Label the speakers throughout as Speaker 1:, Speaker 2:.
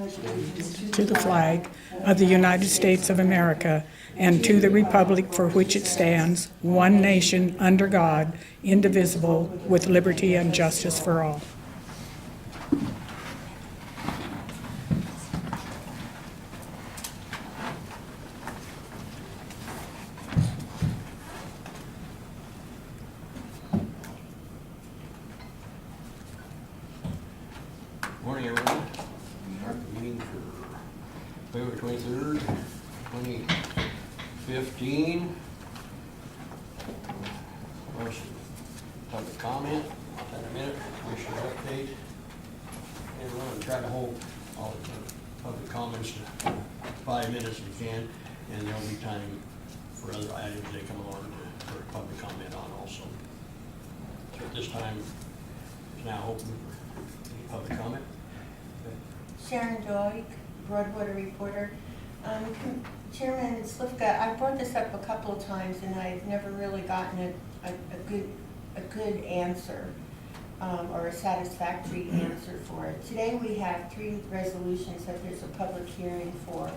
Speaker 1: to the flag of the United States of America and to the republic for which it stands, one nation, under God, indivisible, with liberty and justice for all.
Speaker 2: Morning, everyone. Start the meeting for February 23rd, 2015. Motion, public comment, in a minute, commissioner update. And we're going to try to hold all the public comments to 5 minutes if we can, and there'll be time for other items that come along for public comment on also. So at this time, it's now open for any public comment.
Speaker 3: Sharon Doig, Broadwater reporter. Chairman Slifka, I brought this up a couple of times and I've never really gotten a good answer or a satisfactory answer for it. Today we have 3 resolutions that there's a public hearing for.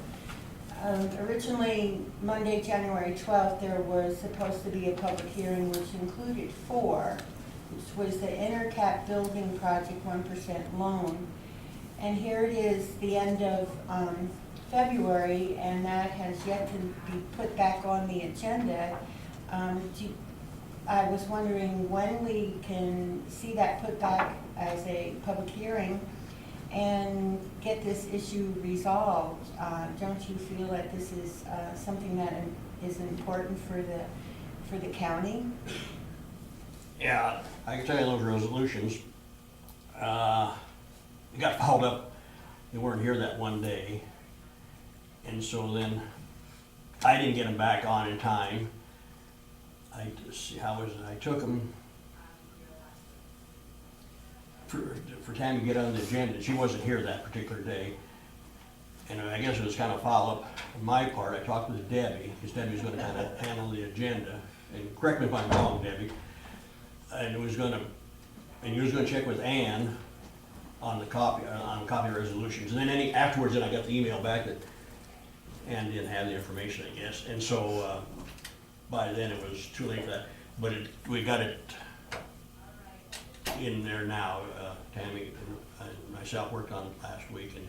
Speaker 3: Originally, Monday, January 12th, there was supposed to be a public hearing which included 4, which was the Intercap Building Project 1% loan. And here it is, the end of February, and that has yet to be put back on the agenda. I was wondering when we can see that put back as a public hearing and get this issue resolved. Don't you feel that this is something that is important for the county?
Speaker 2: Yeah, I can tell you those resolutions. It got fouled up. They weren't here that one day. And so then I didn't get them back on in time. I took them for time to get on the agenda. She wasn't here that particular day. And I guess it was kind of follow up on my part. I talked with Debbie, because Debbie was going to kind of handle the agenda. And correct me if I'm wrong, Debbie. And you was going to check with Ann on the copy of resolutions, and then afterwards, then I got the email back that Ann didn't have the information, I guess, and so by then it was too late for that. But we got it in there now. Tammy and myself worked on it last week, and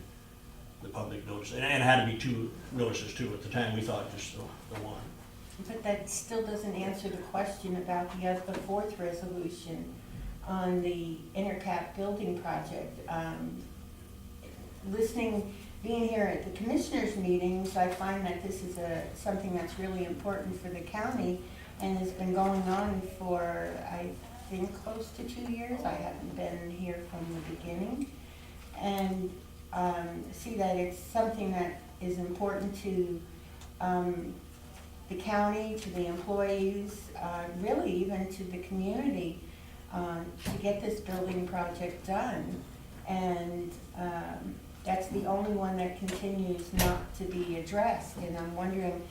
Speaker 2: the public notice, and it had to be 2 notices too. At the time, we thought just the one.
Speaker 3: But that still doesn't answer the question about the 4th resolution on the Intercap building project. Being here at the commissioners' meetings, I find that this is something that's really important for the county and has been going on for, I think, close to 2 years. I haven't been here from the beginning. And see that it's something that is important to the county, to the employees, really even to the community, to get this building project done. And that's the only one that continues not to be addressed. And I'm wondering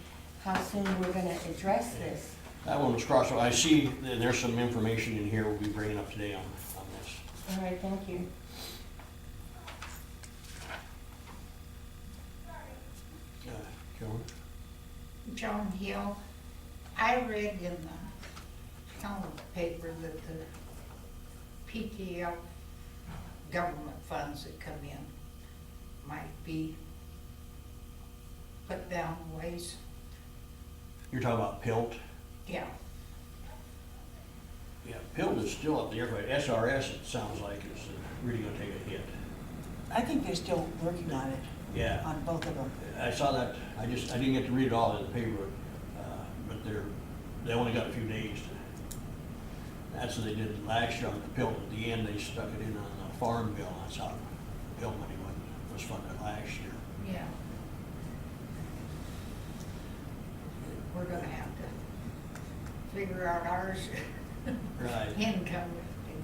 Speaker 3: how soon we're going to address this.
Speaker 2: That one was crossed. I see that there's some information in here we'll be bringing up today on this.
Speaker 3: All right, thank you.
Speaker 2: Joan?
Speaker 4: Joan Hill. I read in the county paper that the PTL government funds that come in might be put down ways.
Speaker 2: You're talking about PILT?
Speaker 4: Yeah.
Speaker 2: Yeah, PILT is still up there, but SRS, it sounds like, is really going to take a hit.
Speaker 5: I think they're still working on it,
Speaker 2: Yeah.
Speaker 5: on both of them.
Speaker 2: I saw that. I didn't get to read it all in the paper, but they only got a few days to. That's what they did last year on the PILT. At the end, they stuck it in on the farm bill. That's how the PILT money was funded last year.
Speaker 4: Yeah. We're gonna have to figure out ours
Speaker 2: Right.
Speaker 4: income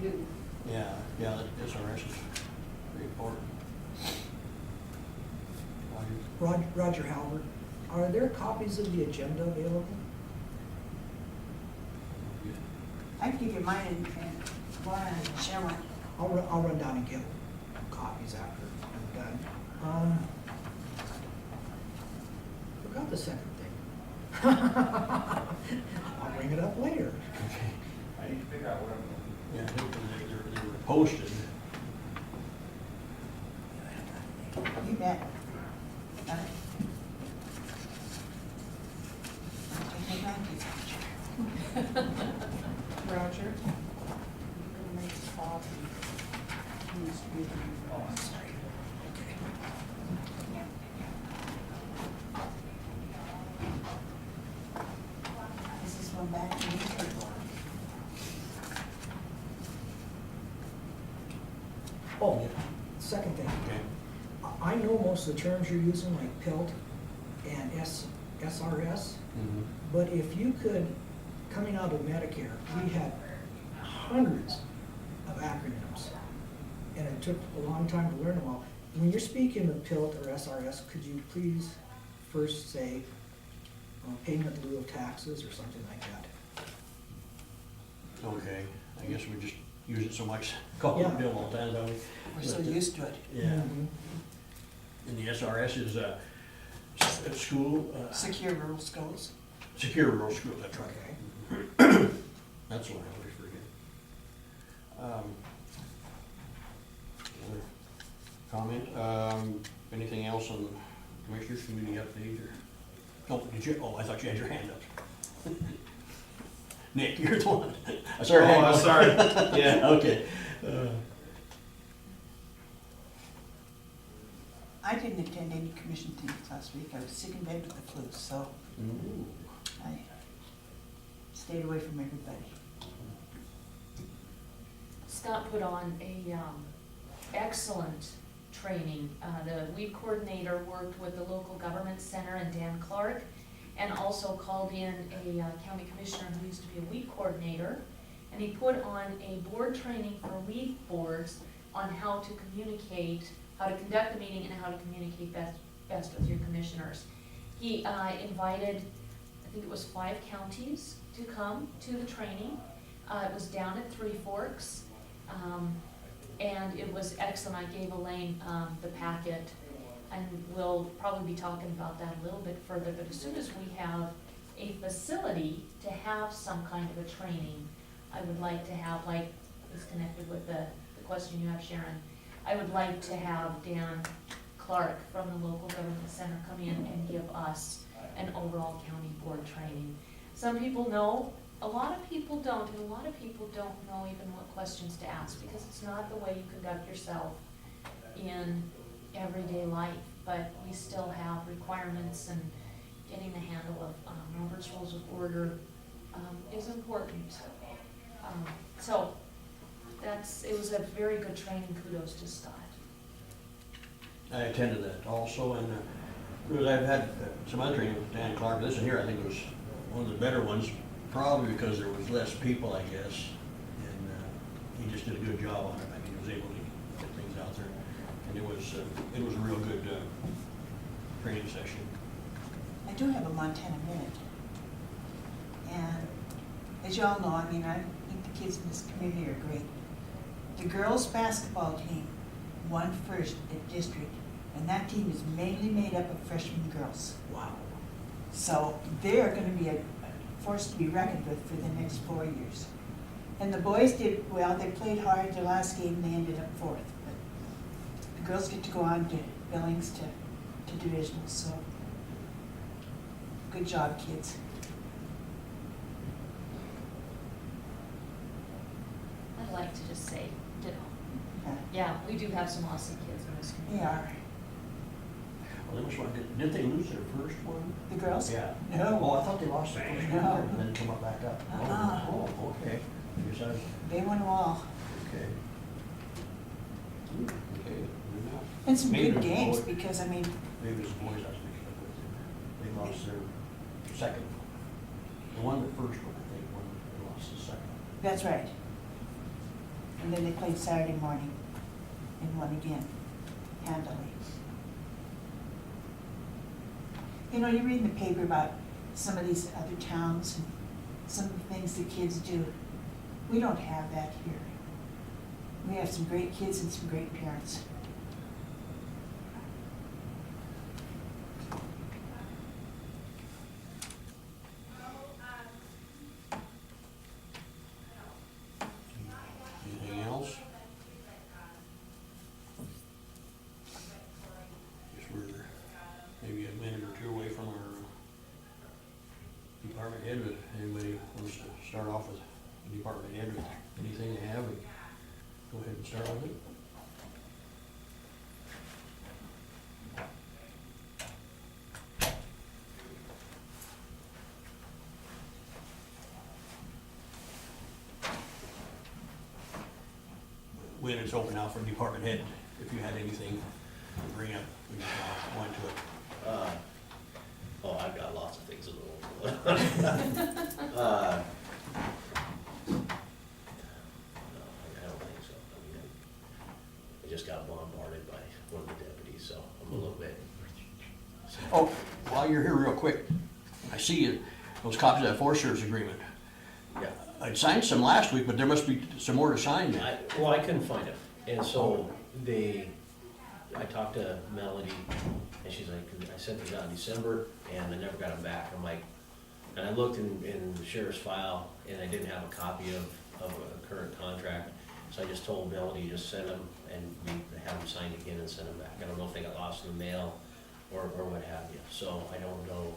Speaker 4: to do.
Speaker 2: Yeah, that SRS is very important.
Speaker 6: Roger Halbert, are there copies of the agenda available?
Speaker 5: I can give you mine and one and share mine.
Speaker 6: I'll run down and get copies after I'm done. Forgot the second thing. I'll bring it up later.
Speaker 7: I need to figure out what I'm
Speaker 2: Yeah, I think they were posted.
Speaker 5: You bet. Take my grandkids.
Speaker 3: Roger? You can make coffee. Needs to be-
Speaker 6: Oh, sorry. Okay.
Speaker 5: This is one back to me.
Speaker 6: Oh, second thing.
Speaker 2: Okay.
Speaker 6: I know most of the terms you're using, like PILT and SRS, but if you could, coming out of Medicare, we had hundreds of acronyms, and it took a long time to learn them all. When you're speaking of PILT or SRS, could you please first say payment in lieu of taxes or something like that?
Speaker 2: Okay, I guess we just use it so much, call it
Speaker 6: Yeah.
Speaker 2: bill all the time, don't we?
Speaker 5: We're so used to it.
Speaker 2: Yeah,
Speaker 6: Mhm.
Speaker 2: and the SRS is, school,
Speaker 5: Secure rural schools.
Speaker 2: secure rural school, that's right.
Speaker 6: Okay.
Speaker 2: That's what I always forget. Other comment, anything else on Commissioners Committee update or? Oh, did you, oh, I thought you had your hand up. Nick, you're the one. I saw your hand
Speaker 7: Oh,
Speaker 2: up.
Speaker 7: sorry. Yeah.
Speaker 2: Okay.
Speaker 5: I didn't attend any commission things last week. I was sick in bed with the flu, so
Speaker 2: Ooh.
Speaker 5: I stayed away from everybody.
Speaker 8: Scott put on a excellent training. The weed coordinator worked with the local government center and Dan Clark, and also called in a county commissioner who used to be a weed coordinator. And he put on a board training for weed boards on how to communicate, how to conduct a meeting and how to communicate best with your commissioners. He invited, I think it was 5 counties to come to the training. It was down at Three Forks. And it was excellent. I gave Elaine the packet, and we'll probably be talking about that a little bit further, but as soon as we have a facility to have some kind of a training, I would like to have, like, it's connected with the question you have, Sharon, I would like to have Dan Clark from the local government center come in and give us an overall county board training. Some people know, a lot of people don't, and a lot of people don't know even what questions to ask, because it's not the way you conduct yourself in everyday life, but we still have requirements, and getting the handle of Robert's Rules of Order is important. So it was a very good training. Kudos to Scott.
Speaker 2: I attended that also, and because I've had some other training with Dan Clark, this one here, I think was one of the better ones, probably because there was less people, I guess, and he just did a good job on it. I mean, he was able to get things out there, and it was a real good training session.
Speaker 5: I do have a Montana minute. And as y'all know, I mean, I think the kids in this community are great. The girls' basketball team won first at district, and that team is mainly made up of freshman girls.
Speaker 6: Wow.
Speaker 5: So they're gonna be a force to be reckoned with for the next 4 years. And the boys did well. They played hard. Their last game, they ended up 4th. But the girls get to go on to Billings to divisionals, so good job, kids.
Speaker 8: I'd like to just say ditto.
Speaker 5: Yeah,
Speaker 8: Yeah, we do have some awesome kids in this community.
Speaker 5: they are.
Speaker 2: Well, they must want, didn't they lose their first one?
Speaker 5: The girls?
Speaker 2: Yeah.
Speaker 5: No.
Speaker 2: Oh, I thought they lost their first one
Speaker 5: No.
Speaker 2: and then come up back up.
Speaker 5: Uh-uh.
Speaker 2: Oh, okay. I guess I was,
Speaker 5: They won them all.
Speaker 2: okay. Okay, good enough.
Speaker 5: And some
Speaker 2: Maybe
Speaker 5: good
Speaker 2: it was
Speaker 5: games
Speaker 2: boys.
Speaker 5: because, I mean,
Speaker 2: Maybe it was the boys I was mixed up with. They lost their second one. They won the first one, I think, when they lost the second one.
Speaker 5: that's right. And then they played Saturday morning and won again, handily. You know, you read in the paper about some of these other towns and some of the things the kids do. We don't have that here. We have some great kids and some great parents.
Speaker 2: then it's open now for department head, if you had anything to bring up, we can go into it.
Speaker 9: Oh, I've got lots of things in the world. No, I don't think so. I mean, I just got bombarded by one of the deputies, so I'm a little bit.
Speaker 2: Oh, while you're here real quick, I see those copies of that Forest Service agreement.
Speaker 9: Yeah.
Speaker 2: I'd signed some last week, but there must be some more to sign then.
Speaker 9: Well, I couldn't find them, and so I talked to Melody, and she's like, I sent these out in December, and I never got them back. I'm like, and I looked in the sheriff's file, and I didn't have a copy of a current contract, so I just told Melody, just send them, and we have them signed again and send them back. I don't know if they got lost in the mail, or what have you, so I don't know.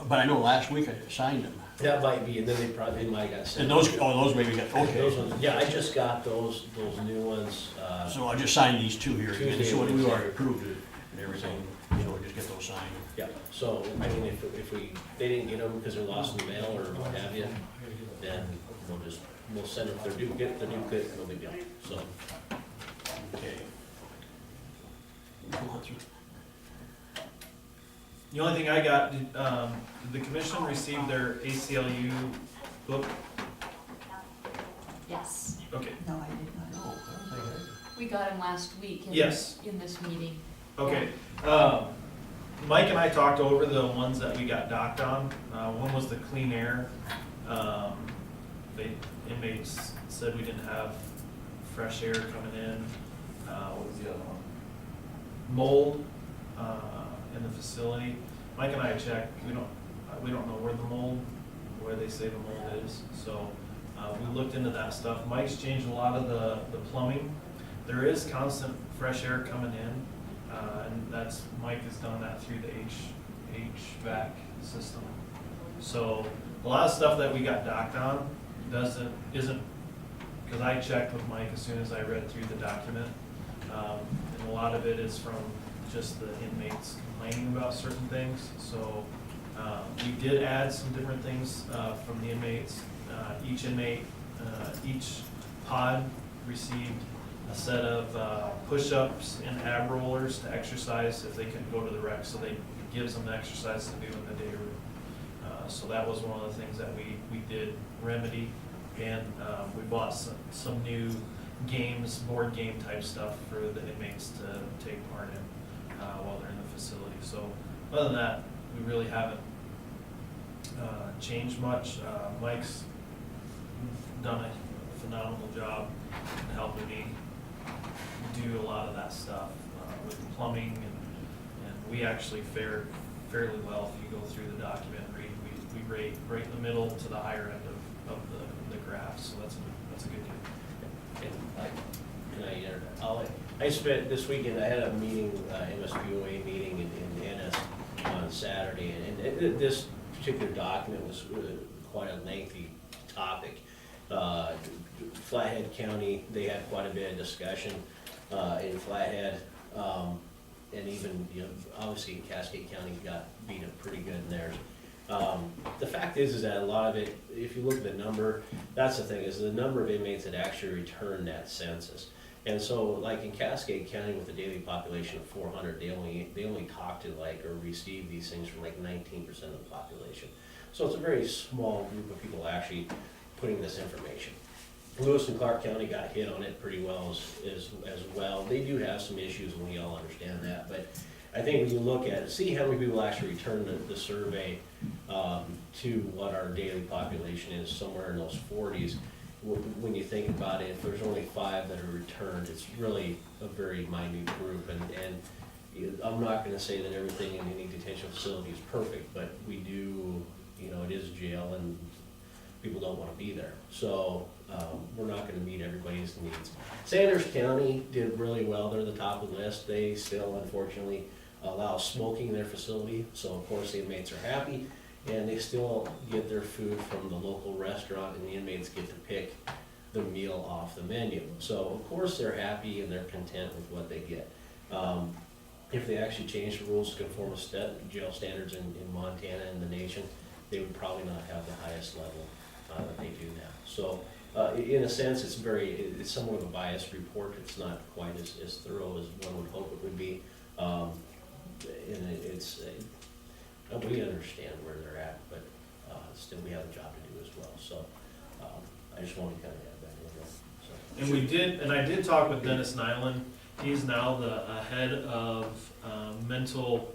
Speaker 2: But I know last week I signed them.
Speaker 9: That might be, and then they might have got sent.
Speaker 2: And those maybe got,
Speaker 9: Those
Speaker 2: okay.
Speaker 9: ones, yeah, I just got those new ones,
Speaker 2: So I'll just sign these two here again,
Speaker 9: Tuesday.
Speaker 2: so we already approved it and everything, so we'll just get those signed.
Speaker 9: yeah, so, I mean, if they didn't get them because they're lost in the mail or what have you, then we'll send them, if they're duplicate, no big deal, so.
Speaker 2: Okay. Go on through.
Speaker 10: The only thing I got, did the commission received their ACLU book?
Speaker 8: Yes,
Speaker 10: Okay,
Speaker 5: No, I did not.
Speaker 2: No, I don't think
Speaker 8: we got him last week in
Speaker 10: Yes.
Speaker 8: this, in this meeting.
Speaker 10: okay. Mike and I talked over the ones that we got docked on. One was the clean air. The inmates said we didn't have fresh air coming in. What was the other one? Mold, in the facility. Mike and I checked, we don't know where the mold, where they say the mold is, so, we looked into that stuff. Mike's changed a lot of the plumbing. There is constant fresh air coming in, and Mike has done that through the HVAC system. So, a lot of stuff that we got docked on isn't, because I checked with Mike as soon as I read through the document, and a lot of it is from just the inmates complaining about certain things. So we did add some different things from the inmates. Each inmate, each pod received a set of push-ups and ab rollers to exercise if they couldn't go to the rec. So it gives them the exercise to do in the day room. So that was one of the things that we did remedy. And we bought some new games, board game type stuff for the inmates to take part in while they're in the facility. So other than that, we really haven't changed much. Mike's done a phenomenal job in helping me do a lot of that stuff with the plumbing, and we actually fared fairly well if you go through the document and read. We rate right in the middle to the higher end of the graph, so that's a good deal.
Speaker 9: I spent this weekend, I had a meeting, MSBOA meeting in Ennis on Saturday, and this particular document was quite a lengthy topic. Flathead County, they had quite a bit of discussion in Flathead, and even, obviously Cascade County got beat up pretty good in theirs. The fact is that a lot of it, if you look at the number, that's the thing, is the number of inmates that actually returned that census. And so, like in Cascade County with a daily population of 400, they only talk to or receive these things from 19% of the population. So it's a very small group of people actually putting this information. Lewis and Clark County got hit on it pretty well as well. They do have some issues, and we all understand that. But I think when you look at it, see how many people actually return the survey to what our daily population is, somewhere in those 40s. When you think about it, if there's only 5 that are returned, it's really a very minute group. And I'm not going to say that everything in any detention facility is perfect, but we do, it is jail and people don't want to be there. So we're not going to meet everybody's needs. Sanders County did really well. They're the top of the list. They still, unfortunately, allow smoking in their facility. So, of course, the inmates are happy. And they still get their food from the local restaurant, and the inmates get to pick the meal off the menu. So, of course, they're happy and they're content with what they get. If they actually change the rules to conform with jail standards in Montana and the nation, they would probably not have the highest level that they do now. So, in a sense, it's somewhat of a biased report. It's not quite as thorough as one would hope it would be. And we understand where they're at, but still we have a job to do as well. So I just wanted to kind of add that in there. So.
Speaker 10: And I did talk with Dennis Nyland. He's now the head of mental,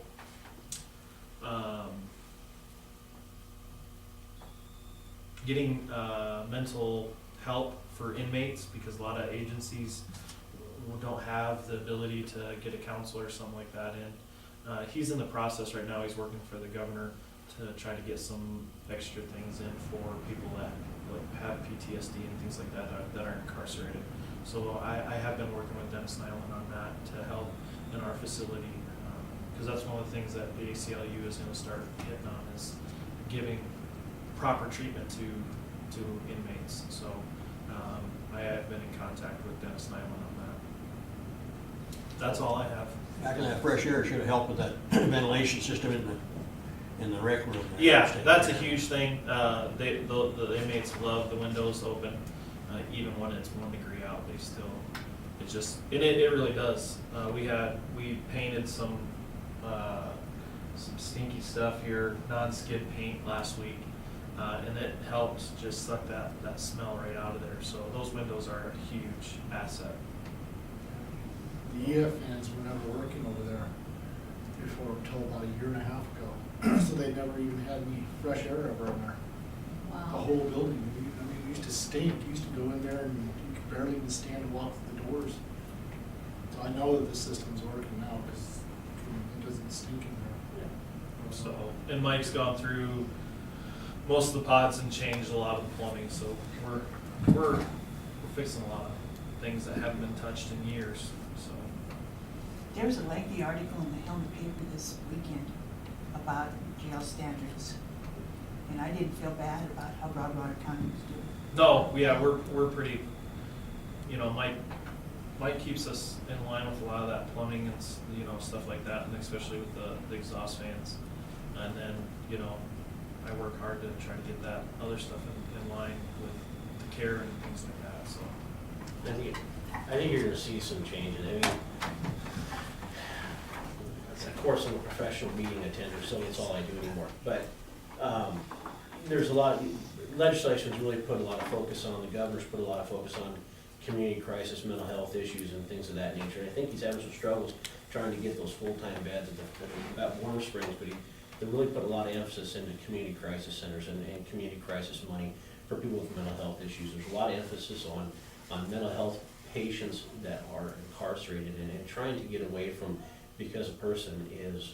Speaker 10: getting mental help for inmates, because a lot of agencies don't have the ability to get a counselor or something like that in. He's in the process right now. He's working for the governor to try to get some extra things in for people that have PTSD and things like that that are incarcerated. So I have been working with Dennis Nyland on that to help in our facility, because that's one of the things that the ACLU is going to start hitting on, is giving proper treatment to inmates. So I have been in contact with Dennis Nyland on that. That's all I have.
Speaker 2: Back in that fresh air should have helped with that ventilation system in the rec room.
Speaker 10: Yeah, that's a huge thing. The inmates love the windows open, even when it's 1 degree out. They still, it really does. We painted some stinky stuff here, non-skid paint last week, and it helped just suck that smell right out of there. So those windows are a huge asset.
Speaker 11: The EF fans were never working over there before, until about a year and a half ago. So they never even had any fresh air ever in there. The
Speaker 8: Wow.
Speaker 11: whole building. It used to stink. You used to go in there and you could barely even stand and walk through the doors. So I know that the system's working now because it doesn't stink in there.
Speaker 10: So, and Mike's gone through most of the pods and changed a lot of the plumbing. So we're fixing a lot of things that haven't been touched in years. So.
Speaker 5: There was a lengthy article in the Helmet paper this weekend about jail standards, and I didn't feel bad about how Broadwater County was doing.
Speaker 10: No, yeah, we're pretty, Mike keeps us in line with a lot of that plumbing and, stuff like that, and especially with the exhaust fans. And then, I work hard to try to get that other stuff in line with the care and things like that, so.
Speaker 9: I think you're gonna see some changes. I mean, of course, I'm a professional meeting attender, so it's all I do anymore. But there's a lot, legislation's really put a lot of focus on, the governor's put a lot of focus on community crisis, mental health issues, and things of that nature. I think he's having some struggles trying to get those full-time beds at Warm Springs, but they really put a lot of emphasis into community crisis centers and community crisis money for people with mental health issues. There's a lot of emphasis on mental health patients that are incarcerated and trying to get away from, because a person has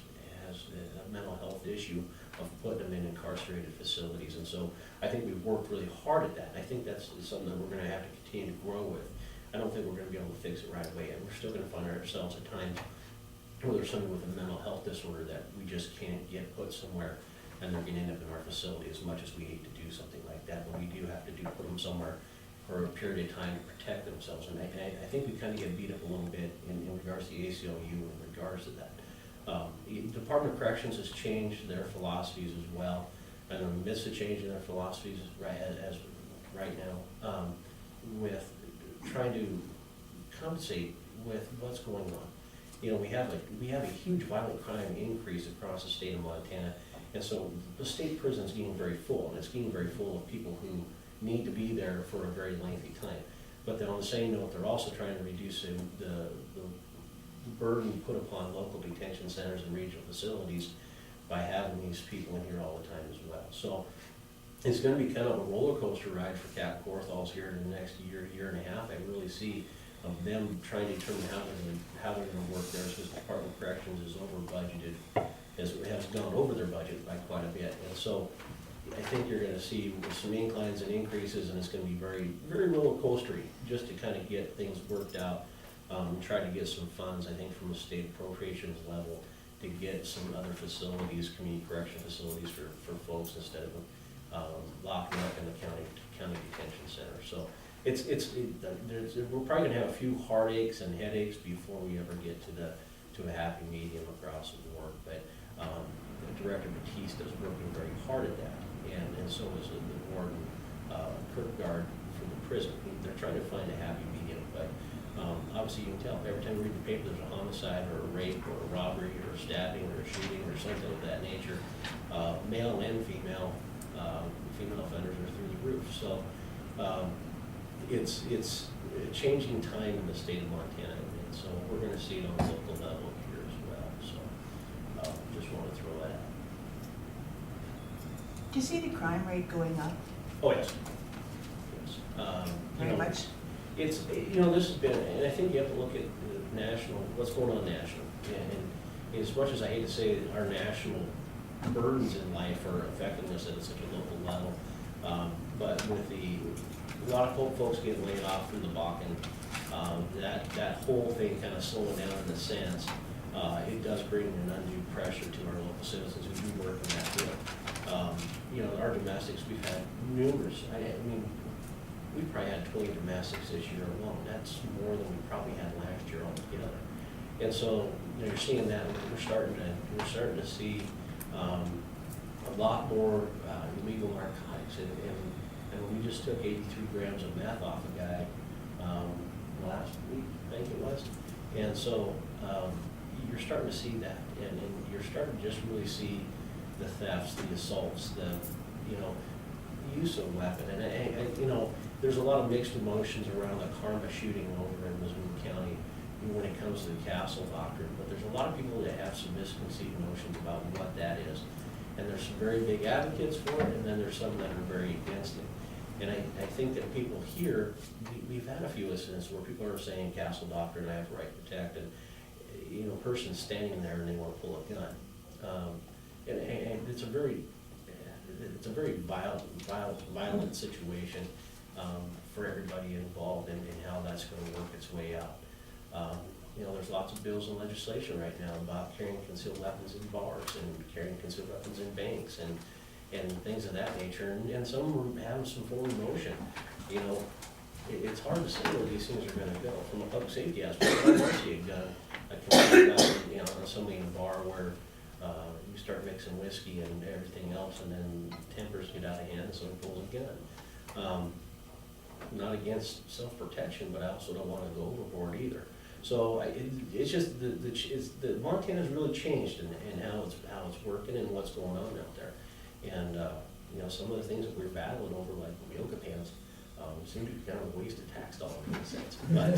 Speaker 9: a mental health issue, of putting them in incarcerated facilities. And so I think we've worked really hard at that. And I think that's something that we're going to have to continue to grow with. I don't think we're going to be able to fix it right away, and we're still going to find ourselves at times where there's somebody with a mental health disorder that we just can't get put somewhere, and they're going to end up in our facility. As much as we hate to do something like that, but we do have to put them somewhere for a period of time to protect themselves. And I think we kind of get beat up a little bit in regards to the ACLU in regards to that. The Department of Corrections has changed their philosophies as well, and in the midst of changing their philosophies right now, with trying to compensate with what's going on. We have a huge violent crime increase across the state of Montana, and so the state prison is getting very full, and it's getting very full of people who need to be there for a very lengthy time. But then on the same note, they're also trying to reduce the burden put upon local detention centers and regional facilities by having these people in here all the time as well. So it's going to be kind of a roller coaster ride for Cap Corthals here in the next year and a half. I really see of them trying to determine how they're going to work there, because the Department of Corrections is over budgeted, has gone over their budget by quite a bit. And so I think you're going to see some inclines and increases, and it's going to be very, very roller coastery just to kind of get things worked out. Try to get some funds, I think, from the state appropriations level to get some other facilities, community correction facilities for folks, instead of locking up in the county detention center. So we're probably going to have a few heartaches and headaches before we ever get to a happy medium across the board. But Director Batista is working very hard at that, and so is the warden Kirkgard from the prison. They're trying to find a happy medium, but obviously you can tell, every time you read the paper, there's a homicide or a rape or a robbery or a stabbing or a shooting or something of that nature. Male and female offenders are through the roof. So it's a changing time in the state of Montana, and so we're gonna see it on the local level here as well. So just want to throw that out.
Speaker 5: Do you see the crime rate going up
Speaker 9: Oh, yes. Yes. You
Speaker 5: very
Speaker 9: know,
Speaker 5: much?
Speaker 9: It's, this has been, and I think you have to look at the national, what's going on national. And as much as I hate to say that our national burdens in life are affecting us at such a local level, but with a lot of folks getting laid off from the Bakken, that whole thing kind of slowing down in a sense, it does bring an undue pressure to our local citizens who do work in that field. Our domestics, we've had numerous, I mean, we've probably had 20 domestics this year alone. That's more than we probably had last year altogether. And so, you're seeing that, we're starting to see a lot more illegal narcotics. And we just took 83 grams of meth off a guy last week, I think it was. And so you're starting to see that, and you're starting to just really see the thefts, the assaults, the use of weapon. And there's a lot of mixed emotions around the Karma shooting over in Missouri County when it comes to the Castle Doctrine, but there's a lot of people that have some misconceived notions about what that is. And there's some very big advocates for it, and then there's some that are very against it. And I think that people here, we've had a few incidents where people are saying Castle Doctrine, I have a right to protect, and a person's standing there and they want to pull a gun. And it's a very violent situation for everybody involved, and how that's going to work its way out. There's lots of bills and legislation right now about carrying concealed weapons in bars and carrying concealed weapons in banks and things of that nature. And some of them have some forward motion. It's hard to say where these things are going to go. From a public safety aspect, I don't see a concealed gun, on somebody in a bar where you start mixing whiskey and everything else, and then tempers get out of hand and someone pulls a gun. Not against self-protection, but I also don't want to go overboard either. So it's just the Montana's really changed in how it's working and what's going on out there. And some of the things that we're battling over, like yoga pants, seem to be kind of a waste of tax dollars in a sense. But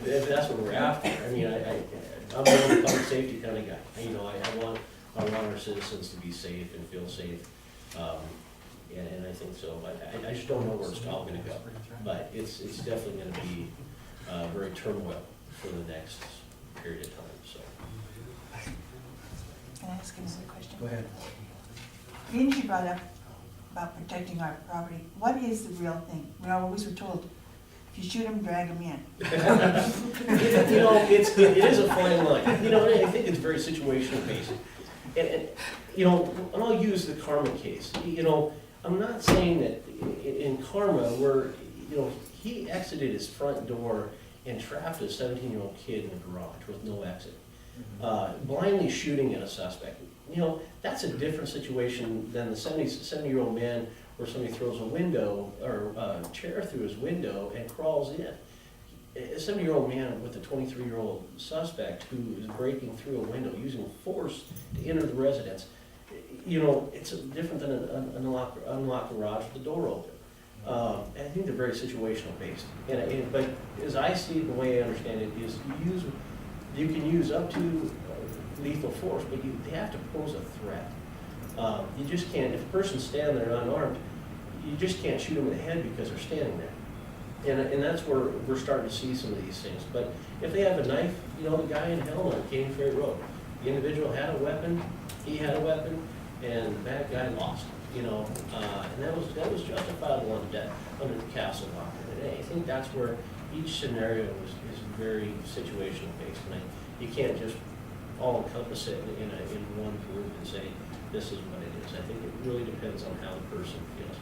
Speaker 9: if that's what we're after, I mean, I'm a public safety kind of guy. I want our citizens to be safe and feel safe. And I think so, but I just don't know where it's all gonna go. But it's definitely gonna be very turmoil for the next period of time, so.
Speaker 5: Can I ask another question?
Speaker 6: Go ahead.
Speaker 5: Being you brought up about protecting our property, what is the real thing? We always were told, if you shoot them, drag them in.
Speaker 9: It is a fine line. I think it's very situational based. And I'll use the Karma case. I'm not saying that in Karma where, he exited his front door and trapped a 17-year-old kid in the garage with no exit, blindly shooting at a suspect. That's a different situation than the 70-year-old man where somebody throws a window or a chair through his window and crawls in. A 70-year-old man with a 23-year-old suspect who is breaking through a window using force to enter the residence, it's different than an unlocked garage with the door open. I think they're very situational based. But as I see it, the way I understand it is you can use up to lethal force, but they have to pose a threat. You just can't, if a person's standing there unarmed, you just can't shoot them in the head because they're standing there. And that's where we're starting to see some of these things. But if they have a knife, the guy in Helena on Canyon Ferry Road, the individual had a weapon, he had a weapon, and the bad guy lost. And that was justifiable under the Castle Doctrine. And I think that's where each scenario is very situational based. And you can't just all encompass it in one group and say this is what it is. I think it really depends on how the person feels.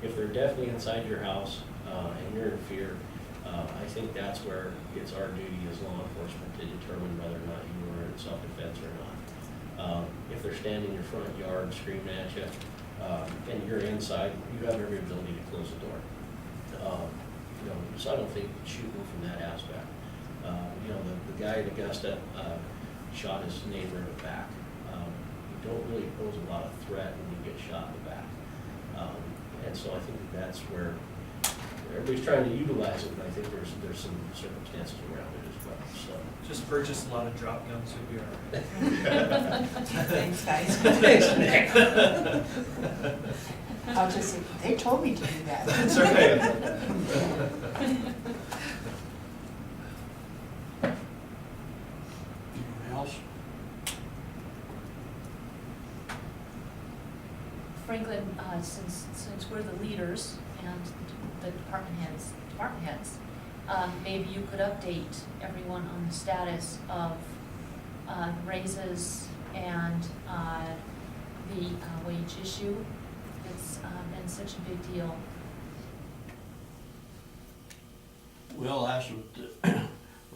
Speaker 9: If they're definitely inside your house and you're in fear, I think that's where it's our duty as law enforcement to determine whether or not you are in self-defense or not. If they're standing in your front yard screaming at you and you're inside, you have every ability to close the door. You know, so I don't think shooting from that aspect. You know, the guy in Augusta shot his neighbor in the back. You don't really pose a lot of threat when you get shot in the back. And so I think that's where everybody's trying to utilize it, but I think there's some circumstances around it as well, so.
Speaker 10: Just purchase a lot of drop guns, you'll be all right.
Speaker 5: Thanks, guys.
Speaker 9: Thanks, Nick.
Speaker 5: I'll just say, they told me to do that.
Speaker 10: That's right.
Speaker 2: Anything else?
Speaker 8: Franklin, since we're the leaders and the department heads, maybe you could update everyone on the status of raises and the wage issue. It's been such a big deal.
Speaker 2: Well, that's what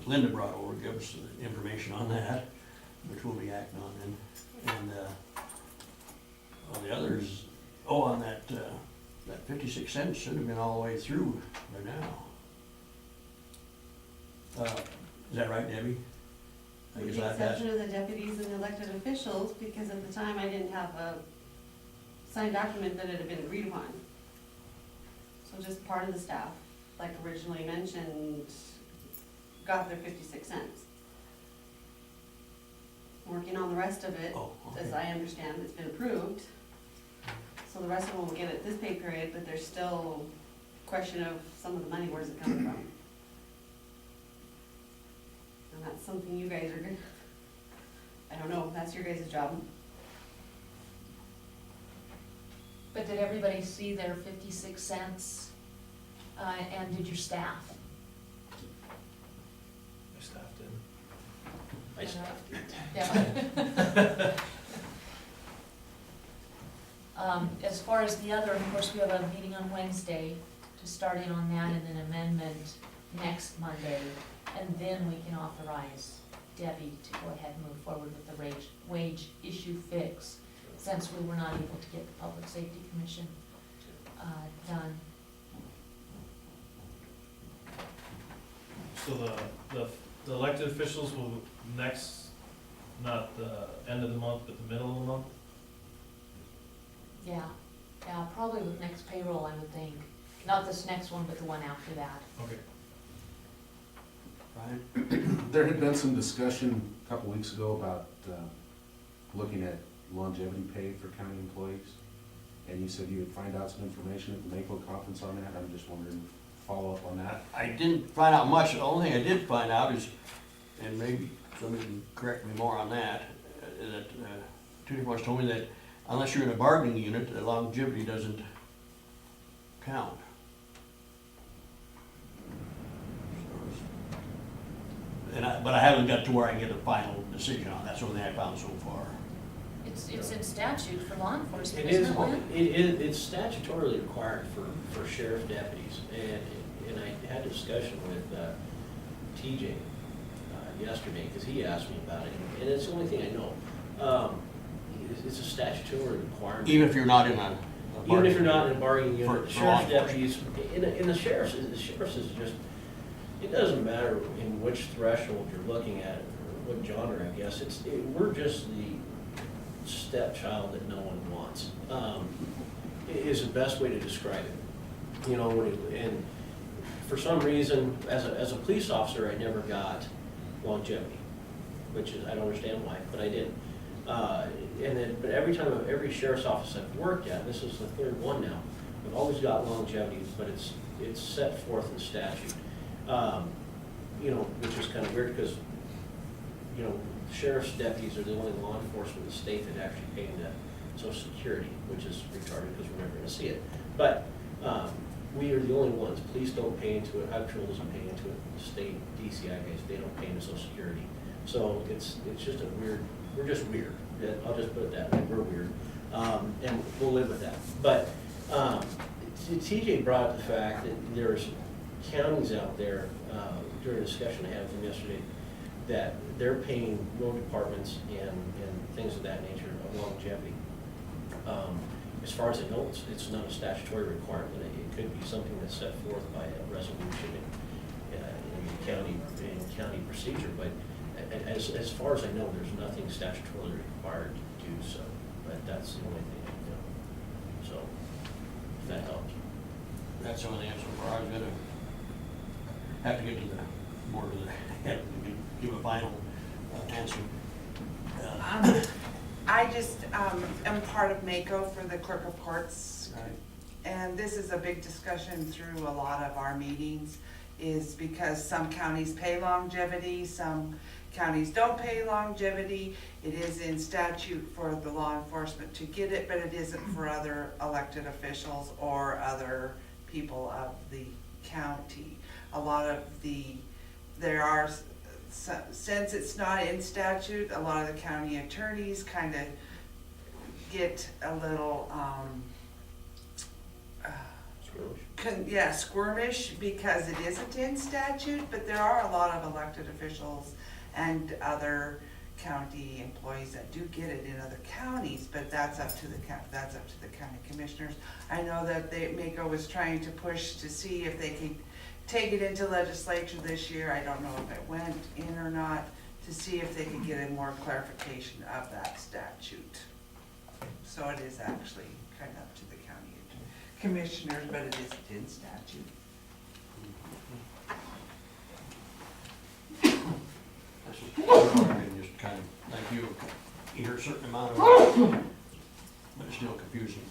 Speaker 2: Linda brought over, give us the information on that, which we'll be acting on then. And, well, the others, on that 56 cents should have been all the way through by now. Is that right, Debbie? I
Speaker 12: With
Speaker 2: guess
Speaker 12: the
Speaker 2: that's,
Speaker 12: exception of the deputies and elected officials, because at the time I didn't have a signed document that it had been agreed upon. So just part of the staff, like originally mentioned, got their 56 cents. Working on the rest of it,
Speaker 2: Oh, okay.
Speaker 12: as I understand, it's been approved. So the rest of them will get it this pay period, but there's still question of some of the money, where's it coming from? And that's something you guys are gonna, I don't know, that's your guys' job.
Speaker 8: But did everybody see their 56 cents? And did your staff?
Speaker 10: My staff did.
Speaker 9: I stopped.
Speaker 8: Yeah. As far as the other, of course, we have a meeting on Wednesday to start in on that, and then amendment next Monday. And then we can authorize Debbie to go ahead and move forward with the wage issue fix, since we were not able to get the Public Safety Commission done.
Speaker 10: So the elected officials will next, not the end of the month, but the middle of the month?
Speaker 8: Yeah, probably with next payroll, I would think. Not this next one, but the one after that.
Speaker 10: Okay.
Speaker 2: Brian?
Speaker 13: There had been some discussion a couple weeks ago about looking at longevity pay for county employees. And you said you would find out some information at the Maplewood conference on that. I'm just wondering, follow up on that.
Speaker 2: I didn't find out much. The only thing I did find out is, and maybe somebody can correct me more on that, that two different ones told me that unless you're in a bargaining unit, the longevity doesn't count. But I haven't got to where I can get a final decision on that. That's the only thing I found so far.
Speaker 8: It's in statute for law enforcement,
Speaker 9: It
Speaker 8: isn't
Speaker 9: is,
Speaker 8: it, Lynn?
Speaker 9: it's statutorily required for sheriff deputies, and I had a discussion with TJ yesterday, because he asked me about it, and it's the only thing I know. It's a statutory requirement.
Speaker 2: Even if you're not in a
Speaker 9: Even if you're not in a bargaining unit,
Speaker 2: For
Speaker 9: the
Speaker 2: law
Speaker 9: sheriff's deputies, in the sheriff's is just, it doesn't matter in which threshold you're looking at, or what genre, I guess, we're just the stepchild that no one wants, is the best way to describe it. You know, and for some reason, as a police officer, I never got longevity, which is, I don't understand why, but I didn't. But every sheriff's office I've worked at, this is the third one now, I've always got longevity, but it's set forth in statute. You know, which is kind of weird, because, you know, sheriff's deputies are the only law enforcement in the state that actually pay into Social Security, which is retarded because we're never gonna see it. But, we are the only ones. Police don't pay into it, Highway Patrol doesn't pay into it, the state DCI guys, they don't pay into Social Security. So it's just a weird, we're just weird. Yeah, I'll just put it that way, we're weird. And we'll live with that. But, TJ brought up the fact that there's counties out there, during a discussion I had with him yesterday, that they're paying road departments and things of that nature of longevity. as far as I know, it's not a statutory requirement. It could be something that's set forth by a resolution in county procedure, but as far as I know, there's nothing statutorily required to do so, but that's the only thing I know. So, if that helps.
Speaker 2: That's the only answer for I was gonna have to get to the board of the head to give a final answer.
Speaker 14: I just am part of MACO for the Clerk of Courts.
Speaker 2: Right.
Speaker 14: And this is a big discussion through a lot of our meetings, is because some counties pay longevity, some counties don't pay longevity. It is in statute for the law enforcement to get it, but it isn't for other elected officials or other people of the county. A lot of since it's not in statute, a lot of the county attorneys kind of get a little, squirmish because it isn't in statute, but there are a lot of elected officials and other county employees that do get it in other counties, but that's up to the county commissioners. I know that MACO was trying to push to see if they could take it into legislature this year. I don't know if it went in or not, to see if they could get a more clarification of that statute. So it is actually kind of up to the county commissioners, but it isn't in statute.
Speaker 2: That's what I can just kind of, like you hear a certain amount of it, but it's still confusing.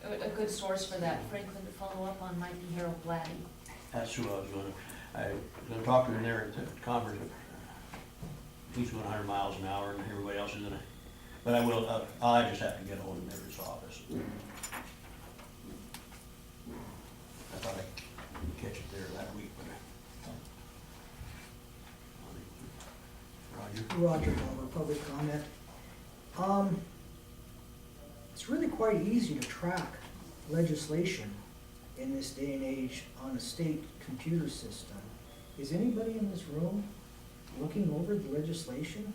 Speaker 8: A good source for that, Franklin, to follow up on might be Harold Blatty.
Speaker 2: That's who I was gonna talk to him there at the conference. He's going 100 miles an hour and everybody else is gonna, but I will, I just have to get hold of him at his office. I thought I'd catch it there that week, but
Speaker 6: Roger Palmer, public comment. It's really quite easy to track legislation in this day and age on a state computer system. Is anybody in this room looking over the legislation?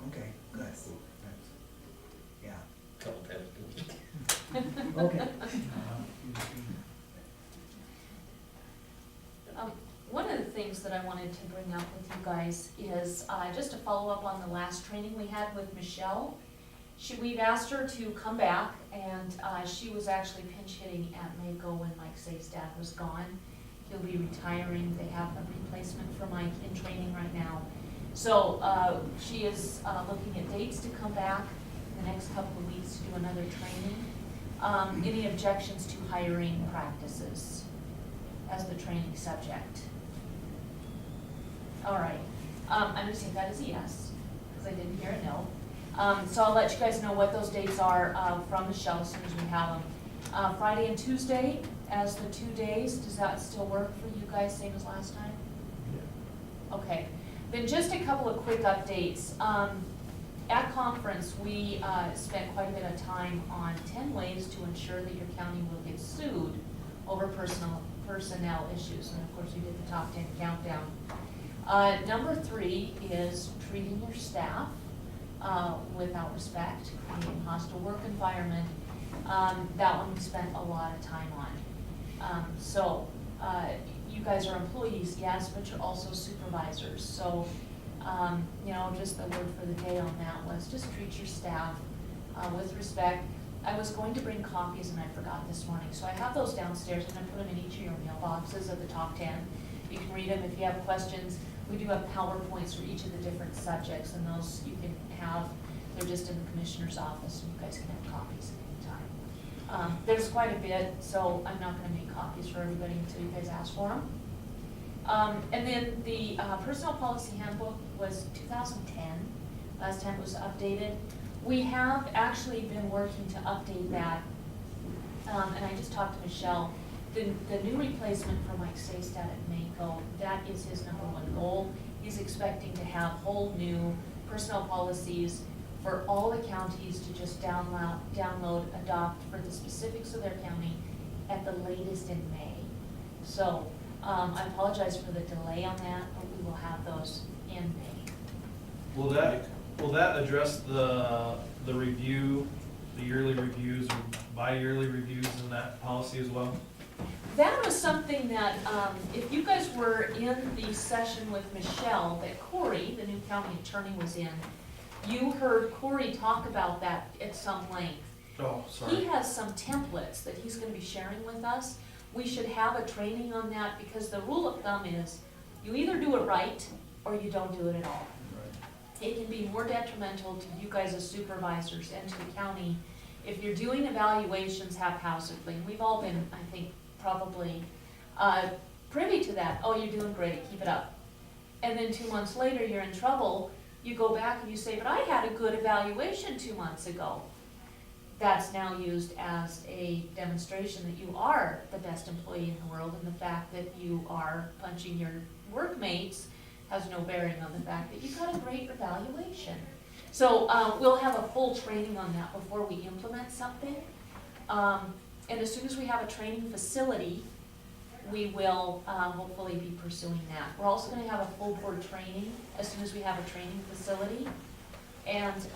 Speaker 6: Okay, good. Yeah,
Speaker 9: Couple times.
Speaker 6: okay.
Speaker 8: One of the things that I wanted to bring up with you guys is just to follow up on the last training we had with Michelle. We've asked her to come back, and she was actually pinch hitting at MACO when Mike Safe's dad was gone. He'll be retiring. They have a replacement for Mike in training right now. So she is looking at dates to come back in the next couple of weeks to do another training. Any objections to hiring practices as the training subject? All right, I'm gonna take that as a yes, because I didn't hear a no. So I'll let you guys know what those dates are from Michelle as soon as we have them. Friday and Tuesday as the 2 days, does that still work for you guys, same as last time? Yeah. Okay, then just a couple of quick updates. At conference, we spent quite a bit of time on 10 ways to ensure that your county will get sued over personnel issues, and of course we did the top 10 countdown. Number 3 is treating your staff without respect, creating a hostile work environment. That one we spent a lot of time on. You guys are employees, yes, but you're also supervisors. So, just the word for the day on that was just treat your staff with respect. I was going to bring copies and I forgot this morning. So I have those downstairs. I'm gonna put them in each of your mailboxes of the top 10. You can read them if you have questions. We do have PowerPoints for each of the different subjects, and those you can have. They're just in the commissioner's office, and you guys can have copies at any time. There's quite a bit, so I'm not going to make copies for everybody until you guys ask for them. And then the personnel policy handbook was 2010. Last time it was updated. We have actually been working to update that, and I just talked to Michelle. The new replacement for Mike Saystad at MACO, that is his #1 goal. He's expecting to have whole new personnel policies for all the counties to just download, adopt for the specifics of their county at the latest in May. So I apologize for the delay on that, but we will have those in May.
Speaker 10: Will that address the review the yearly reviews or bi-yearly reviews in that policy as well?
Speaker 8: That was something that, if you guys were in the session with Michelle, that Corey, the new county attorney, was in, you heard Corey talk about that at some length.
Speaker 10: Oh,
Speaker 8: He
Speaker 10: sorry.
Speaker 8: has some templates that he's gonna be sharing with us. We should have a training on that, because the rule of thumb is, you either do it right, or you don't do it at all. It can be more detrimental to you guys as supervisors and to the county if you're doing evaluations haphazardly. We've all been, I think, probably privy to that. Oh, you're doing great, keep it up. And then 2 months later, you're in trouble. You go back and you say, but I had a good evaluation 2 months ago. That's now used as a demonstration that you are the best employee in the world, and the fact that you are punching your workmates has no bearing on the fact that you got a great evaluation. So we'll have a full training on that before we implement something. And as soon as we have a training facility, we will hopefully be pursuing that. We're also gonna have a full board training as soon as we have a training facility. And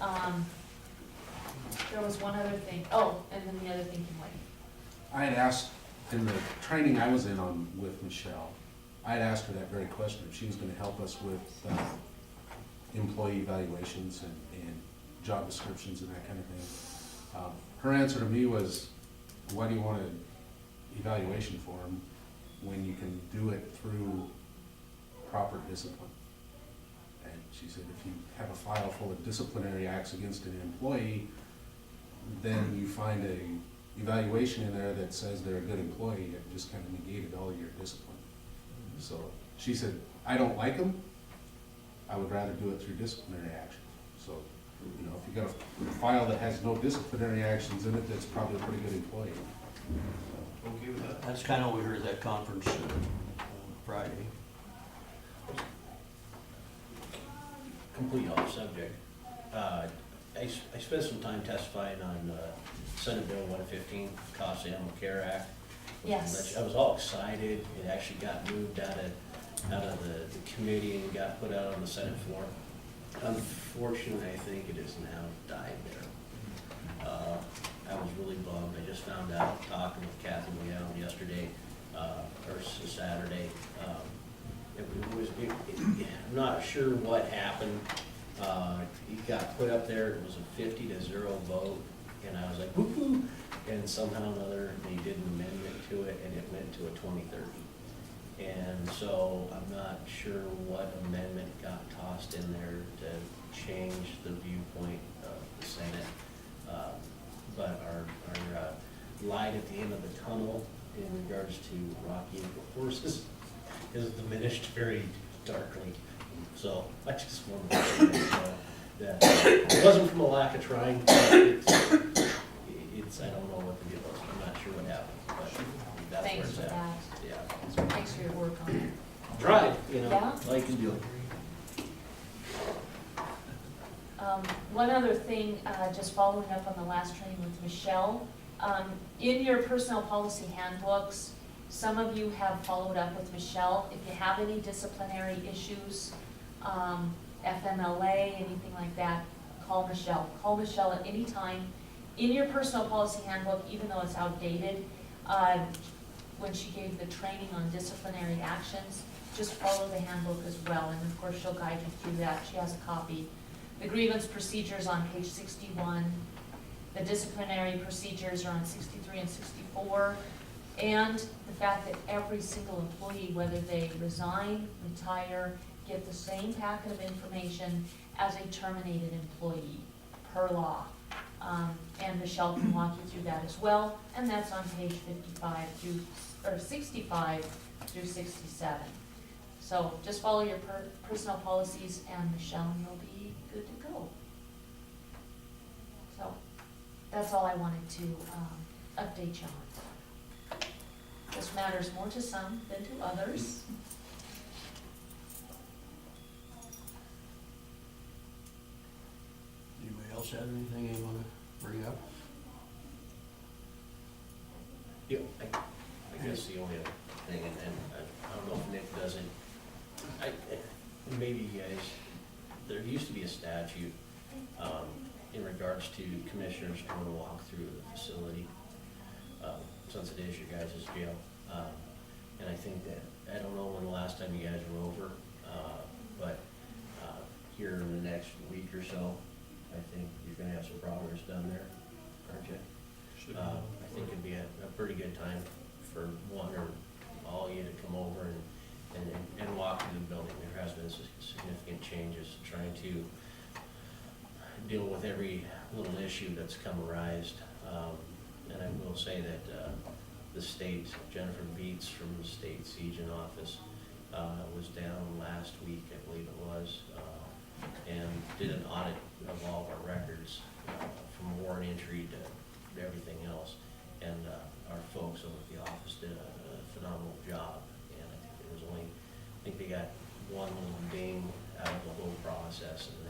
Speaker 8: there was one other thing. Oh, and then the other thing can wait.
Speaker 13: I had asked, in the training I was in on with Michelle, I had asked her that very question, if she was gonna help us with employee evaluations and job descriptions and that kind of thing. Her answer to me was, why do you want an evaluation form when you can do it through proper discipline? And she said, if you have a file full of disciplinary acts against an employee, then you find a evaluation in there that says they're a good employee, it just kind of negated all your discipline. So she said, I don't like them, I would rather do it through disciplinary action. So, you know, if you got a file that has no disciplinary actions in it, that's probably a pretty good employee.
Speaker 10: Okay with that?
Speaker 2: That's kind of what we heard at that conference Friday.
Speaker 9: Complete off subject. I spent some time testifying on Senate Bill 115, Cost Animal Care Act.
Speaker 8: Yes.
Speaker 9: I was all excited. It actually got moved out of the committee and got put out on the Senate floor. Unfortunately, I think it has now died there. I was really bummed. I just found out, talking with Kathy Leon yesterday, or Saturday. I'm not sure what happened. It got put up there, it was a 50-0 vote, and I was like, woo-hoo! And somehow or another, they did an amendment to it, and it went to a 2030. And so I'm not sure what amendment got tossed in there to change the viewpoint of the Senate. But our light at the end of the tunnel in regards to Rocky horses is diminished very darkly. So I just wanted to say that it wasn't from a lack of trying. It's I don't know what the deal was. I'm not sure what happened, but that's where
Speaker 8: Thanks
Speaker 9: it's
Speaker 8: for
Speaker 9: at.
Speaker 8: that.
Speaker 9: Yeah.
Speaker 8: Thanks for your work on it.
Speaker 9: Tried, you know,
Speaker 8: Yeah.
Speaker 9: all you can do.
Speaker 8: One other thing, just following up on the last training with Michelle, in your personnel policy handbooks, some of you have followed up with Michelle. If you have any disciplinary issues, FMLA, anything like that, call Michelle. Call Michelle at any time. In your personnel policy handbook, even though it's outdated, when she gave the training on disciplinary actions, just follow the handbook as well, and of course she'll guide you through that. She has a copy. The grievance procedures on page 61, the disciplinary procedures are on 63 and 64, and the fact that every single employee, whether they resign, retire, get the same packet of information as a terminated employee per law. And Michelle can walk you through that as well, and that's on page 65 through 67. So just follow your personnel policies, and Michelle, and you'll be good to go. So that's all I wanted to update you on. This matters more to some than to others.
Speaker 2: Anybody else have anything you want to bring up?
Speaker 9: Yeah, I guess the only other thing, and I don't know if Nick doesn't, maybe you guys, there used to be a statute in regards to commissioners doing a walk through the facility, since it is your guys' jail. And I think that, I don't know when the last time you guys were over, but here in the next week or so, I think you're gonna have some progress done there, aren't you? I think it'd be a pretty good time for one or all of you to come over and walk through the building. There has been significant changes, trying to deal with every little issue that's come arised. And I will say that the state, Jennifer Beets from the state Siegen office, was down last week, I believe it was, and did an audit of all of our records, from warrant entry to everything else. And our folks over at the office did a phenomenal job. And I think there was only, I think they got one little ding out of the whole process, and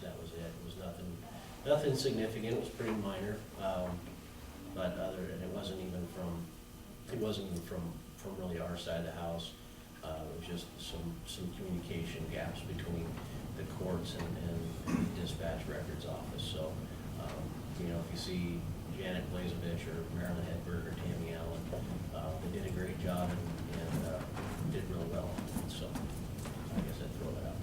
Speaker 9: that was it. It was nothing significant. It was pretty minor. But it wasn't even from really our side of the house. It was just some communication gaps between the courts and the dispatch records office. So, you know, if you see Janet Blazevich or Marilyn Hedberg or Tammy Allen, they did a great job and did really well. So I guess I'd throw that out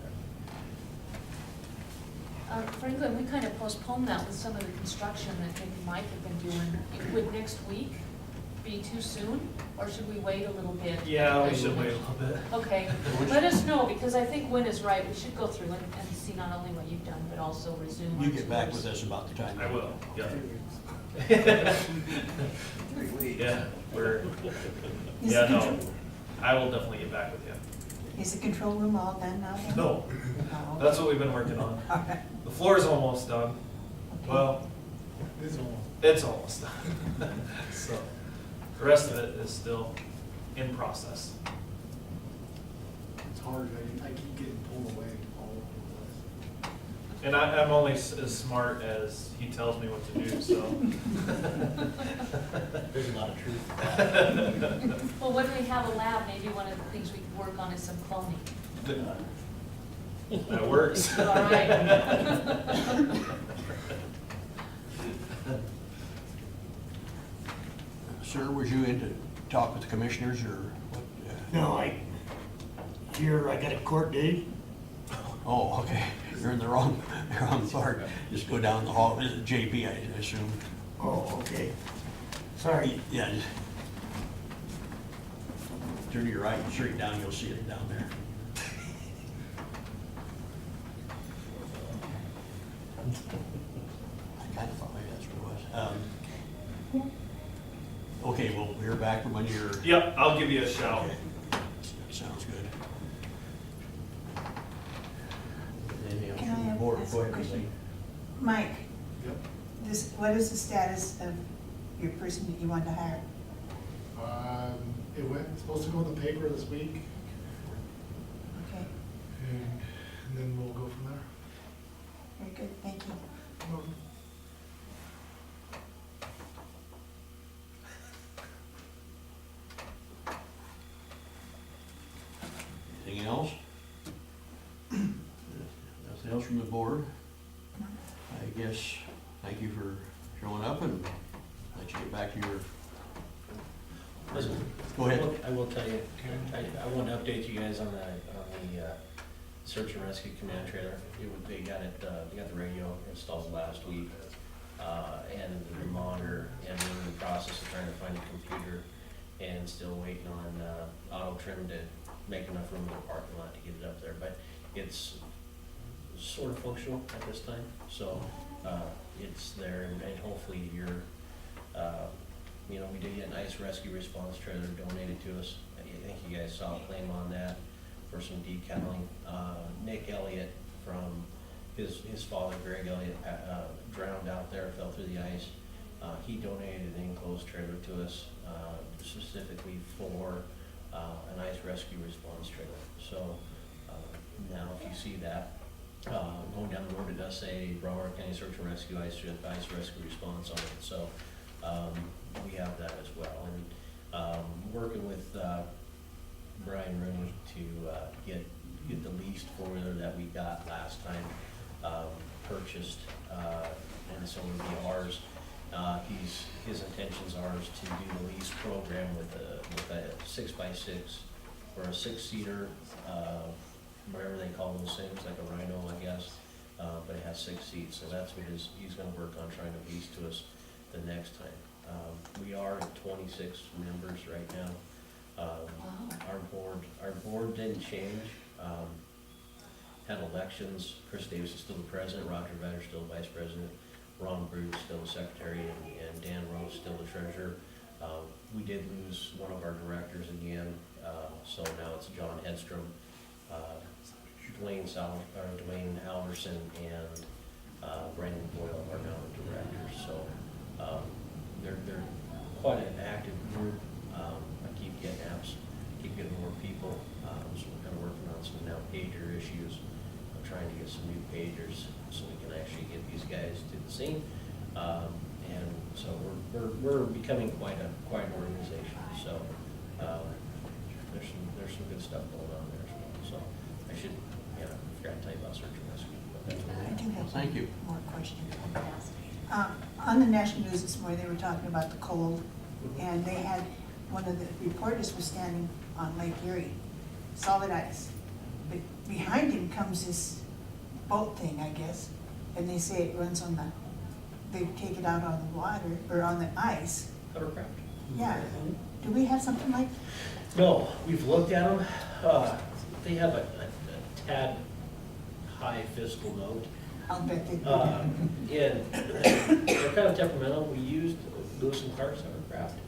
Speaker 9: there.
Speaker 8: Franklin, we kind of postponed that with some of the construction that maybe Mike had been doing. Would next week be too soon, or should we wait a little bit?
Speaker 10: Yeah, we should wait a little bit.
Speaker 8: Okay, let us know, because I think Wynn is right. We should go through and see not only what you've done, but also resume.
Speaker 2: You get back with us about the time.
Speaker 10: I will, yeah. Yeah, yeah, no, I will definitely get back with you.
Speaker 5: Is the control room all done now then?
Speaker 10: No,
Speaker 5: Oh,
Speaker 10: that's what we've been working on.
Speaker 5: all right.
Speaker 10: The floor's almost done. Well, it's almost done. So, the rest of it is still in process.
Speaker 11: It's hard, I keep getting pulled away all over the place.
Speaker 10: And I'm only as smart as he tells me what to do, so.
Speaker 9: There's a lot of truth to that.
Speaker 8: Well, when we have a lab, maybe one of the things we could work on is some cloning.
Speaker 10: That works.
Speaker 8: All right.
Speaker 2: Sir, was you in to talk with the commissioners or what?
Speaker 15: No, here, I got a court date.
Speaker 2: Oh, okay. You're in the wrong part. Just go down the hall. This is JP, I assume.
Speaker 15: Oh, okay. Sorry.
Speaker 2: Yeah. Just turn to your right and straight down. You'll see it down there. I kind of thought maybe that's what it was. Okay, we'll hear back from when you're.
Speaker 10: Yep, I'll give you a shout.
Speaker 2: Okay. Sounds good. Anything else
Speaker 5: Can
Speaker 2: from
Speaker 5: I
Speaker 2: the
Speaker 5: have
Speaker 2: board?
Speaker 5: ask
Speaker 2: Go
Speaker 5: a
Speaker 2: ahead,
Speaker 5: question?
Speaker 2: Lee.
Speaker 5: Mike,
Speaker 11: Yep.
Speaker 5: what is the status of your person that you want to hire?
Speaker 11: It's supposed to go in the paper this week,
Speaker 5: Okay,
Speaker 11: and then we'll go from there.
Speaker 5: very good, thank you.
Speaker 2: Anything else? Nothing else from the board? I guess, thank you for showing up and let you get back to your,
Speaker 9: Listen,
Speaker 2: go ahead.
Speaker 9: I will tell you, I want to update you guys on the search and rescue command trailer. They got the radio installed last week, and the monitor, and we're in the process of trying to find a computer, and still waiting on Auto Trim to make enough room in the parking lot to get it up there, but it's sort of functional at this time, so, it's there, and hopefully you know, we did get an ice rescue response trailer donated to us. I think you guys saw a claim on that for some decaling. Nick Elliott from his father, Greg Elliott, drowned out there, fell through the ice. He donated an enclosed trailer to us, specifically for an ice rescue response trailer. So now if you see that, going down the road, it does say Broward County Search and Rescue ice rescue response on it. So we have that as well. And working with Brian Rooney to get the leased four-wheeler that we got last time purchased, and so it'll be ours. His intentions are is to do the lease program with a 6x6 or a 6-seater, whatever they call those things, like a Rhino, I guess. But it has 6 seats, so that's what he's gonna work on trying to lease to us the next time. We are at 26 members right now. Our board didn't change. Had elections, Chris Davis is still the president, Roger Vedder still the vice president, Ron Bruce still the secretary, and Dan Rose still the treasurer. We did lose one of our directors again, so now it's John Hedstrom, Dwayne Alverson, and Brandon Boyle are now the directors. So they're quite an active group. I keep getting apps, keep getting more people. So we're kind of working on some now pager issues. I'm trying to get some new pagers so we can actually get these guys to the scene. And so we're becoming quite an organization. So there's some good stuff going on there as well. So I should, I forgot to tell you about search and rescue. But that's what
Speaker 5: I do have
Speaker 2: Thank you.
Speaker 5: more questions. On the national news this morning, they were talking about the cold, and they had, one of the reporters was standing on Lake Erie, solid ice. But behind him comes this boat thing, I guess, and they say it runs on they take it out on the water, or on the ice.
Speaker 9: Hovercraft.
Speaker 5: Yeah. Do we have something like?
Speaker 9: No, we've looked at them. They have a tad high fiscal note.
Speaker 5: I'll bet they do.
Speaker 9: And they're kind of temperamental. We used Lewis and Clark's hovercraft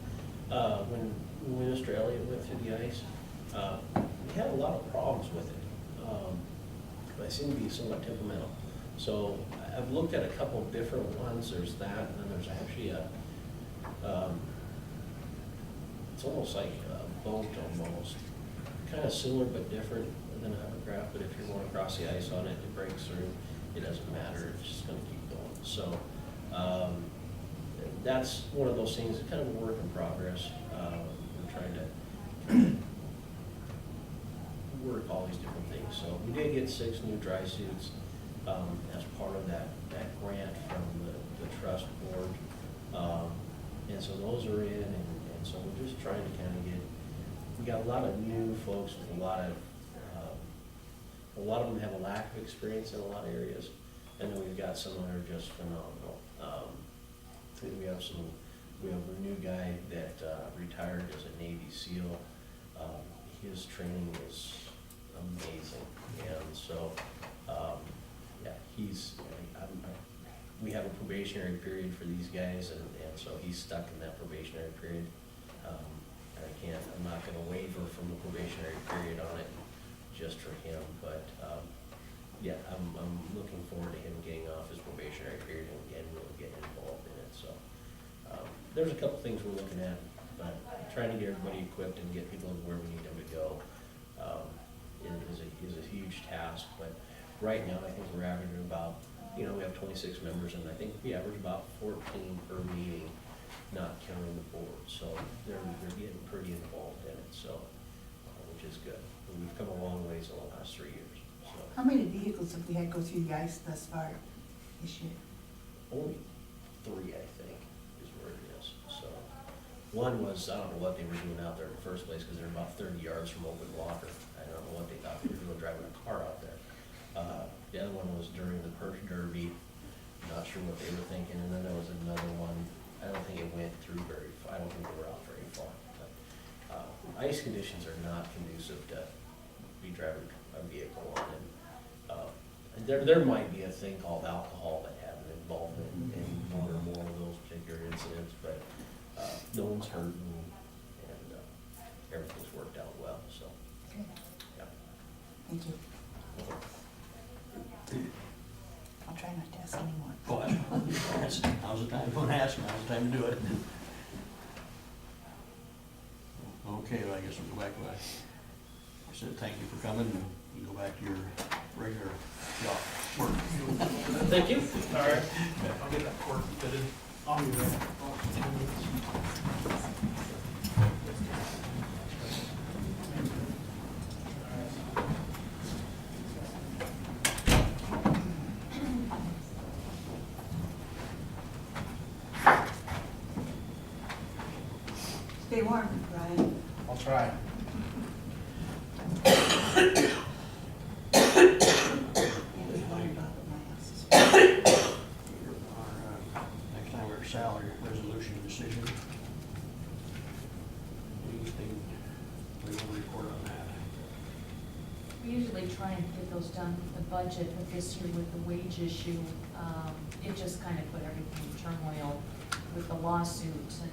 Speaker 9: when we went to Australia and went through the ice. We had a lot of problems with it. They seem to be somewhat temperamental. So I've looked at a couple of different ones. There's that, and then there's actually it's almost like a boat almost. Kind of similar but different than a hovercraft, but if you're going across the ice on it, it breaks through. It doesn't matter, it's just gonna keep going. So, that's one of those things, it's kind of a work in progress. We're trying to work all these different things. So we did get 6 new dry suits, as part of that grant from the trust board. And so those are in, and so we're just trying to kind of we got a lot of new folks with a lot of them have a lack of experience in a lot of areas, and then we've got some that are just phenomenal. We have a new guy that retired as a Navy SEAL. His training is amazing, and so we have a probationary period for these guys, and so he's stuck in that probationary period. I'm not gonna waver from the probationary period on it just for him, but, I'm looking forward to him getting off his probationary period and really getting involved in it, so. There's a couple things we're looking at, but trying to get everybody equipped and get people where we need them to go, is a huge task, but right now, I think we're averaging about, we have 26 members, and I think we average about 14 per meeting, not counting the board, so they're getting pretty involved in it, so, which is good. And we've come a long ways in the last 3 years, so.
Speaker 5: How many vehicles have we had go through the ice thus far this year?
Speaker 9: Only 3, I think, is where it is, so. One was, I don't know what they were doing out there in the first place, because they're about 30 yards from open water. I don't know what they thought they were doing driving a car out there. The other one was during the Perch Derby, not sure what they were thinking, and then there was another one, I don't think it went through I don't think they were out very far. But ice conditions are not conducive to be driving a vehicle on, and there might be a thing called alcohol that had an involvement in one or more of those particular incidents, but no one's hurt, and everything's worked out well, so.
Speaker 5: Okay.
Speaker 9: Yeah.
Speaker 5: Thank you. I'll try not to ask any more.
Speaker 2: Go ahead. Now's the time, if you want to ask, now's the time to do it. Okay, well, I guess we'll go back to what I said, thank you for coming, and you go back to your regular job, work.
Speaker 10: Thank you. All right, I'll get that cord fitted.
Speaker 11: I'll be there.
Speaker 5: Stay warm, Brian.
Speaker 11: I'll try.
Speaker 2: Next time our salary resolution decision. Anything we want to report on that?
Speaker 8: We usually try and get those done with the budget, but this year with the wage issue, it just kind of put everything in turmoil with the lawsuits and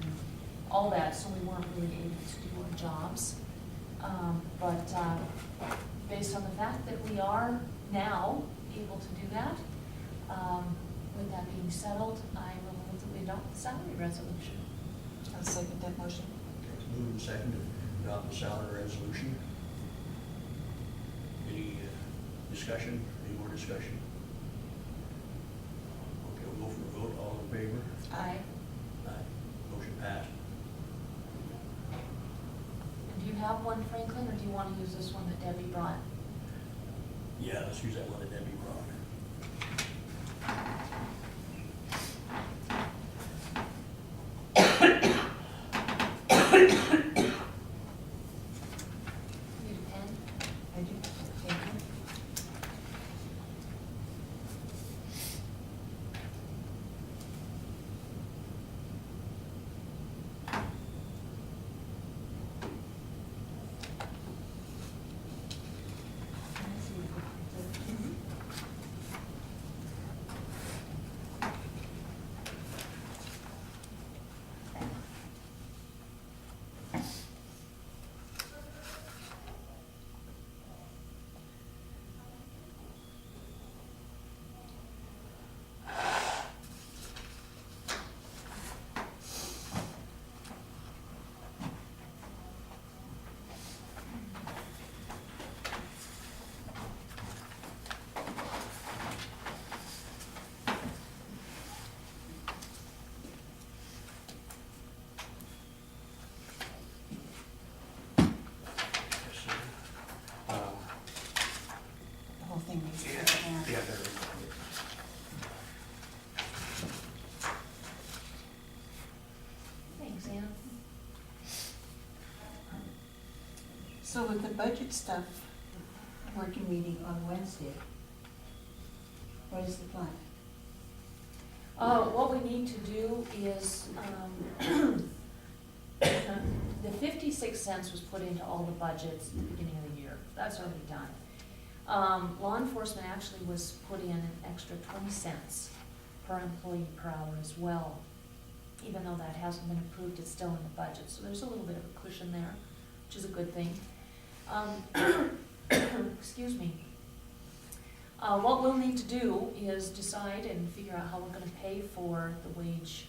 Speaker 8: all that, so we weren't really able to do our jobs. But based on the fact that we are now able to do that, with that being settled, I will move that we adopt the salary resolution.
Speaker 5: I'll second that motion.
Speaker 2: Okay, moved and seconded to adopt the salary resolution. Any discussion, any more discussion? Okay, we'll go for a vote, all in favor?
Speaker 8: Aye.
Speaker 2: Aye. Motion passed.
Speaker 8: And do you have one, Franklin, or do you want to use this one that Debbie brought?
Speaker 2: Yeah, let's use that one that Debbie brought.
Speaker 8: Need a pen?
Speaker 5: I do, thank you. The whole thing needs to be scanned.
Speaker 2: Yeah, there we go.
Speaker 8: Thanks, Ann.
Speaker 5: So with the budget stuff, working meeting on Wednesday, what is the plan?
Speaker 8: What we need to do is, the 56 cents was put into all the budgets at the beginning of the year. That's already done. Law enforcement actually was put in an extra 20 cents per employee per hour as well. Even though that hasn't been approved, it's still in the budget. So there's a little bit of a cushion there, which is a good thing. Excuse me. What we'll need to do is decide and figure out how we're gonna pay for the wage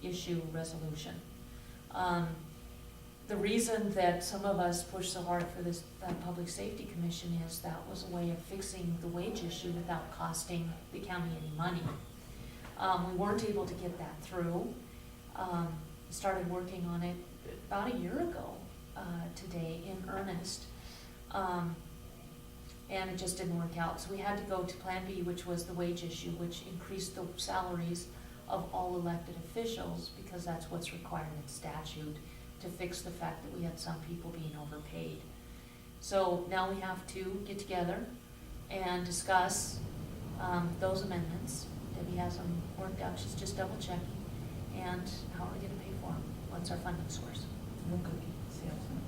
Speaker 8: issue resolution. The reason that some of us pushed so hard for this, Public Safety Commission is that was a way of fixing the wage issue without costing the county any money. We weren't able to get that through. Started working on it about a year ago, today in earnest. And it just didn't work out. So we had to go to Plan B, which was the wage issue, which increased the salaries of all elected officials, because that's what's required in statute to fix the fact that we had some people being overpaid. So now we have to get together and discuss those amendments. Debbie has them worked out, she's just double checking. And how are we gonna pay for them? What's our funding source?
Speaker 5: No cookie salesman.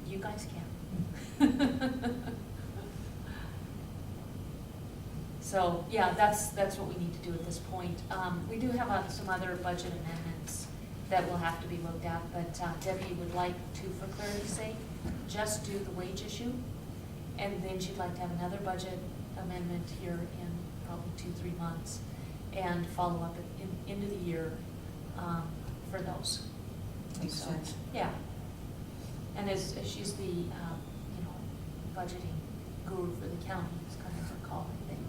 Speaker 8: You guys can. So, yeah, that's what we need to do at this point. We do have some other budget amendments that will have to be looked at, but Debbie would like to, for clarity's sake, just do the wage issue. And then she'd like to have another budget amendment here in probably 2-3 months and follow up at end of the year for those.
Speaker 5: Makes
Speaker 8: So,
Speaker 5: sense.
Speaker 8: Yeah. And as she's the, budgeting guru for the county, is kind of her call, I think.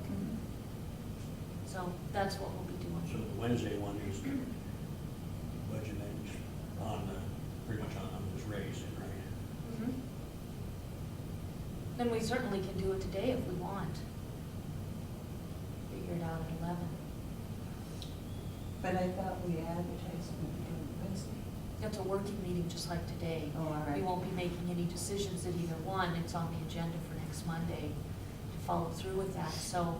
Speaker 8: So that's what we'll be doing.
Speaker 2: So the Wednesday one is budget amendments on, pretty much on this raise, right?
Speaker 8: Mhm. Then we certainly can do it today if we want. Figure it out at 11.
Speaker 5: But I thought we advertised we would do it Wednesday.
Speaker 8: It's a working meeting just like today.
Speaker 12: Oh, all right.
Speaker 8: We won't be making any decisions at either one. It's on the agenda for next Monday to follow through with that. So,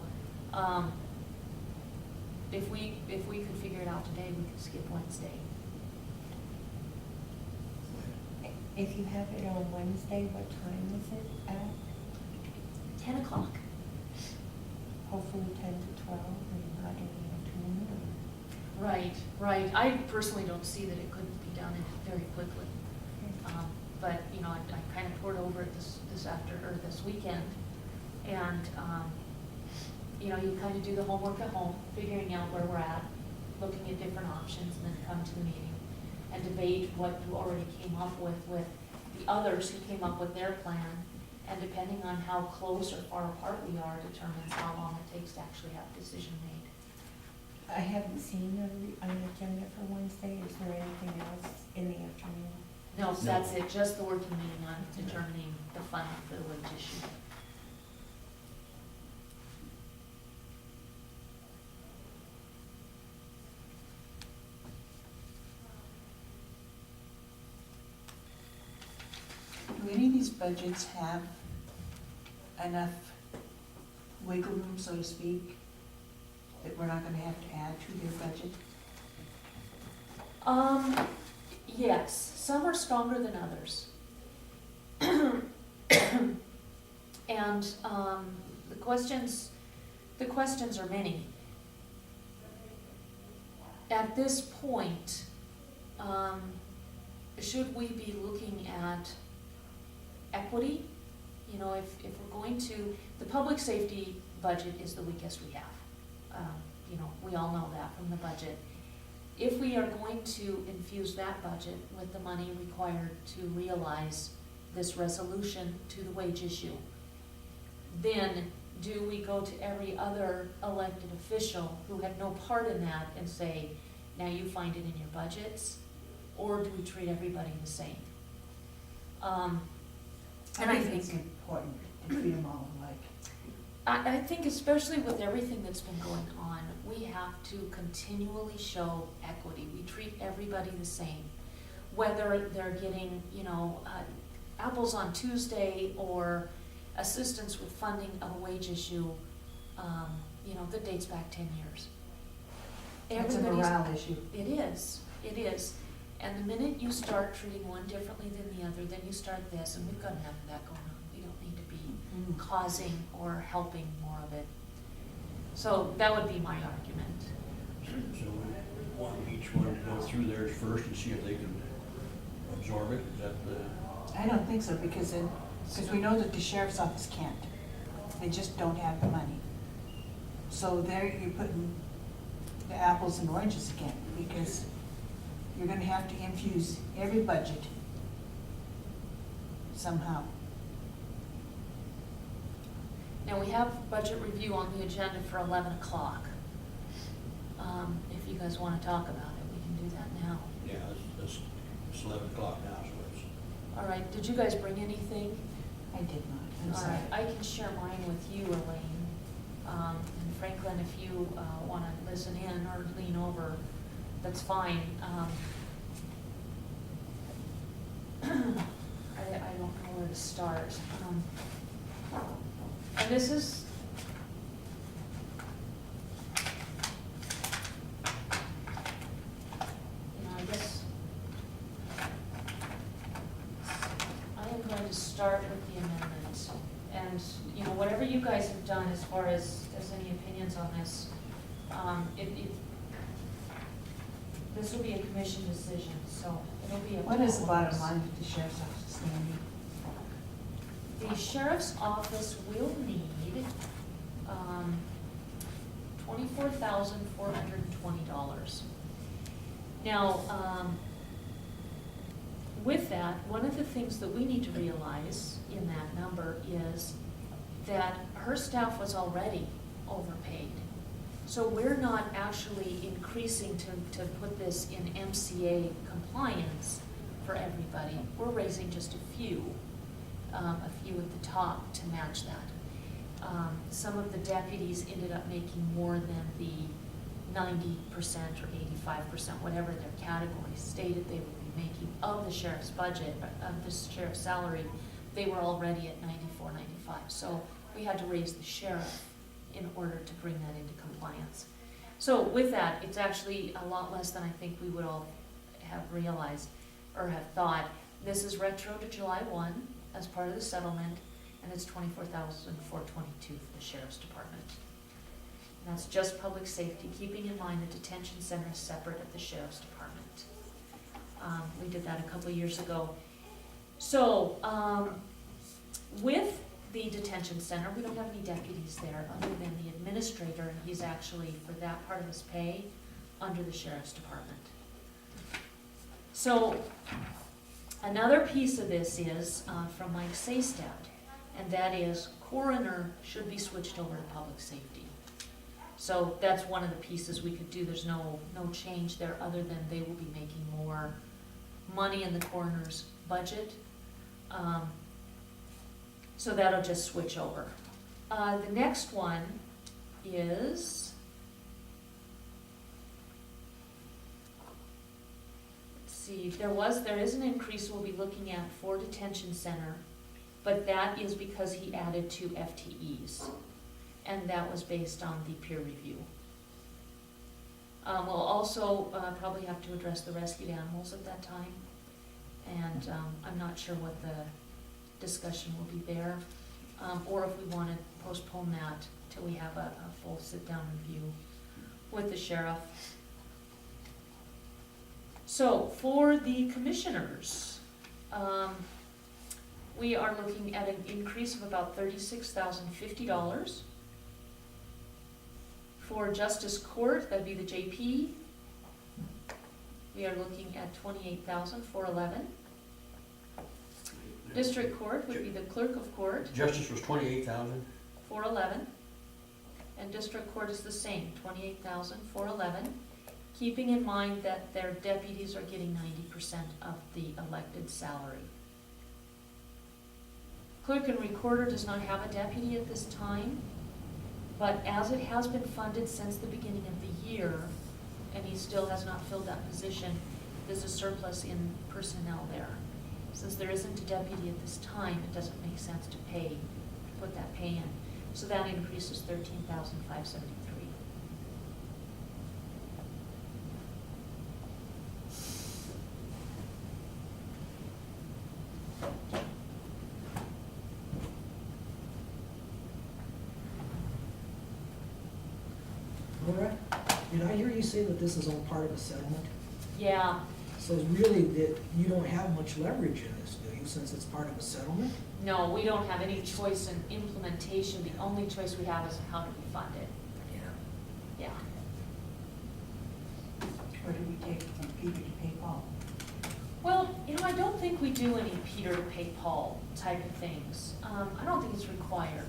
Speaker 8: if we could figure it out today, we could skip Wednesday.
Speaker 3: If you have it on Wednesday, what time is it at?
Speaker 8: 10 o'clock.
Speaker 3: Hopefully 10 to 12, and not in the afternoon, or?
Speaker 8: Right, right. I personally don't see that it couldn't be done very quickly. But, you know, I kind of poured over it this weekend. And, you know, you kind of do the homework at home, figuring out where we're at, looking at different options, and then come to the meeting and debate what you already came up with the others who came up with their plan. And depending on how close or far apart we are, determines how long it takes to actually have a decision made.
Speaker 3: I haven't seen an agenda for Wednesday. Is there anything else in the afternoon?
Speaker 8: No, that's it, just the working meeting on determining the funding for the wage issue.
Speaker 5: Do any of these budgets have enough wiggle room, so to speak, that we're not gonna have to add to their budget?
Speaker 8: Yes, some are stronger than others. And, the questions are many. At this point, should we be looking at equity? You know, if we're going to, the public safety budget is the weakest we have. You know, we all know that from the budget. If we are going to infuse that budget with the money required to realize this resolution to the wage issue, then do we go to every other elected official who had no part in that and say, now you find it in your budgets? Or do we treat everybody the same? And I think
Speaker 5: it's important to treat them all alike.
Speaker 8: I think especially with everything that's been going on, we have to continually show equity. We treat everybody the same, whether they're getting, you know, apples on Tuesday or assistance with funding of a wage issue, you know, that dates back 10 years.
Speaker 5: It's a morale issue.
Speaker 8: It is. And the minute you start treating one differently than the other, then you start this, and we've got enough of that going on. We don't need to be causing or helping more of it. So that would be my argument.
Speaker 2: So we want each one to go through theirs first and see if they can absorb it, is that the?
Speaker 5: I don't think so, because we know that the sheriff's office can't. They just don't have the money. So there you're putting the apples and oranges again, because you're gonna have to infuse every budget somehow.
Speaker 8: Now, we have budget review on the agenda for 11 o'clock. If you guys want to talk about it, we can do that now.
Speaker 2: Yeah, it's 11 o'clock now, so it's.
Speaker 8: All right, did you guys bring anything?
Speaker 5: I did not, I'm
Speaker 8: All
Speaker 5: sorry.
Speaker 8: right, I can share mine with you, Elaine. And Franklin, if you want to listen in or lean over, that's fine. I don't know where to start. And this is, you know, I guess I am going to start with the amendment. And, you know, whatever you guys have done as far as any opinions on this, this will be a commission decision, so it'll be a.
Speaker 5: What is the bottom line with the sheriff's office, Sandy?
Speaker 8: The sheriff's office will need $24,420. Now, with that, one of the things that we need to realize in that number is that her staff was already overpaid. So we're not actually increasing to put this in MCA compliance for everybody. We're raising just a few at the top to match that. Some of the deputies ended up making more than the 90% or 85%, whatever their category stated they would be be making of the sheriff's budget, of the sheriff's salary, they were already at 94, 95. So we had to raise the sheriff in order to bring that into compliance. So with that, it's actually a lot less than I think we would all have realized or have thought. This is retro to July 1 as part of the settlement, and it's $24,422 for the sheriff's department. And that's just public safety, keeping in mind the detention center is separate of the sheriff's department. We did that a couple of years ago. So with the detention center, we don't have any deputies there other than the administrator, and he's actually, for that part of his pay, under the sheriff's department. So another piece of this is from Mike Saystad, and that is coroner should be switched over to public safety. So that's one of the pieces we could do. There's no change there other than they will be making more money in the coroner's budget. So that'll just switch over. The next one is, let's see, there is an increase we'll be looking at for detention center, but that is because he added 2 FTEs, and that was based on the peer review. We'll also probably have to address the rescued animals at that time, and I'm not sure what the discussion will be there, or if we want to postpone that till we have a full sit-down review with the sheriff. So for the commissioners, we are looking at an increase of about $36,050. For Justice Court, that'd be the JP, we are looking at $28,411. District Court would be the Clerk of Court,
Speaker 2: Justice was 28,000.
Speaker 8: $411, and District Court is the same, $28,411, keeping in mind that their deputies are getting 90% of the elected salary. Clerk and Recorder does not have a deputy at this time, but as it has been funded since the beginning of the year, and he still has not filled that position, there's a surplus in personnel there. Since there isn't a deputy at this time, it doesn't make sense to put that pay in. So that increases $13,573.
Speaker 6: Laura, did I hear you say that this is all part of a settlement?
Speaker 8: Yeah,
Speaker 6: So it's really that you don't have much leverage in this, do you, since it's part of a settlement?
Speaker 8: no, we don't have any choice in implementation. The only choice we have is how to fund it.
Speaker 6: Yeah.
Speaker 8: Yeah.
Speaker 5: Or do we take from Peter to pay Paul?
Speaker 8: Well, I don't think we do any Peter to pay Paul type of things. I don't think it's required.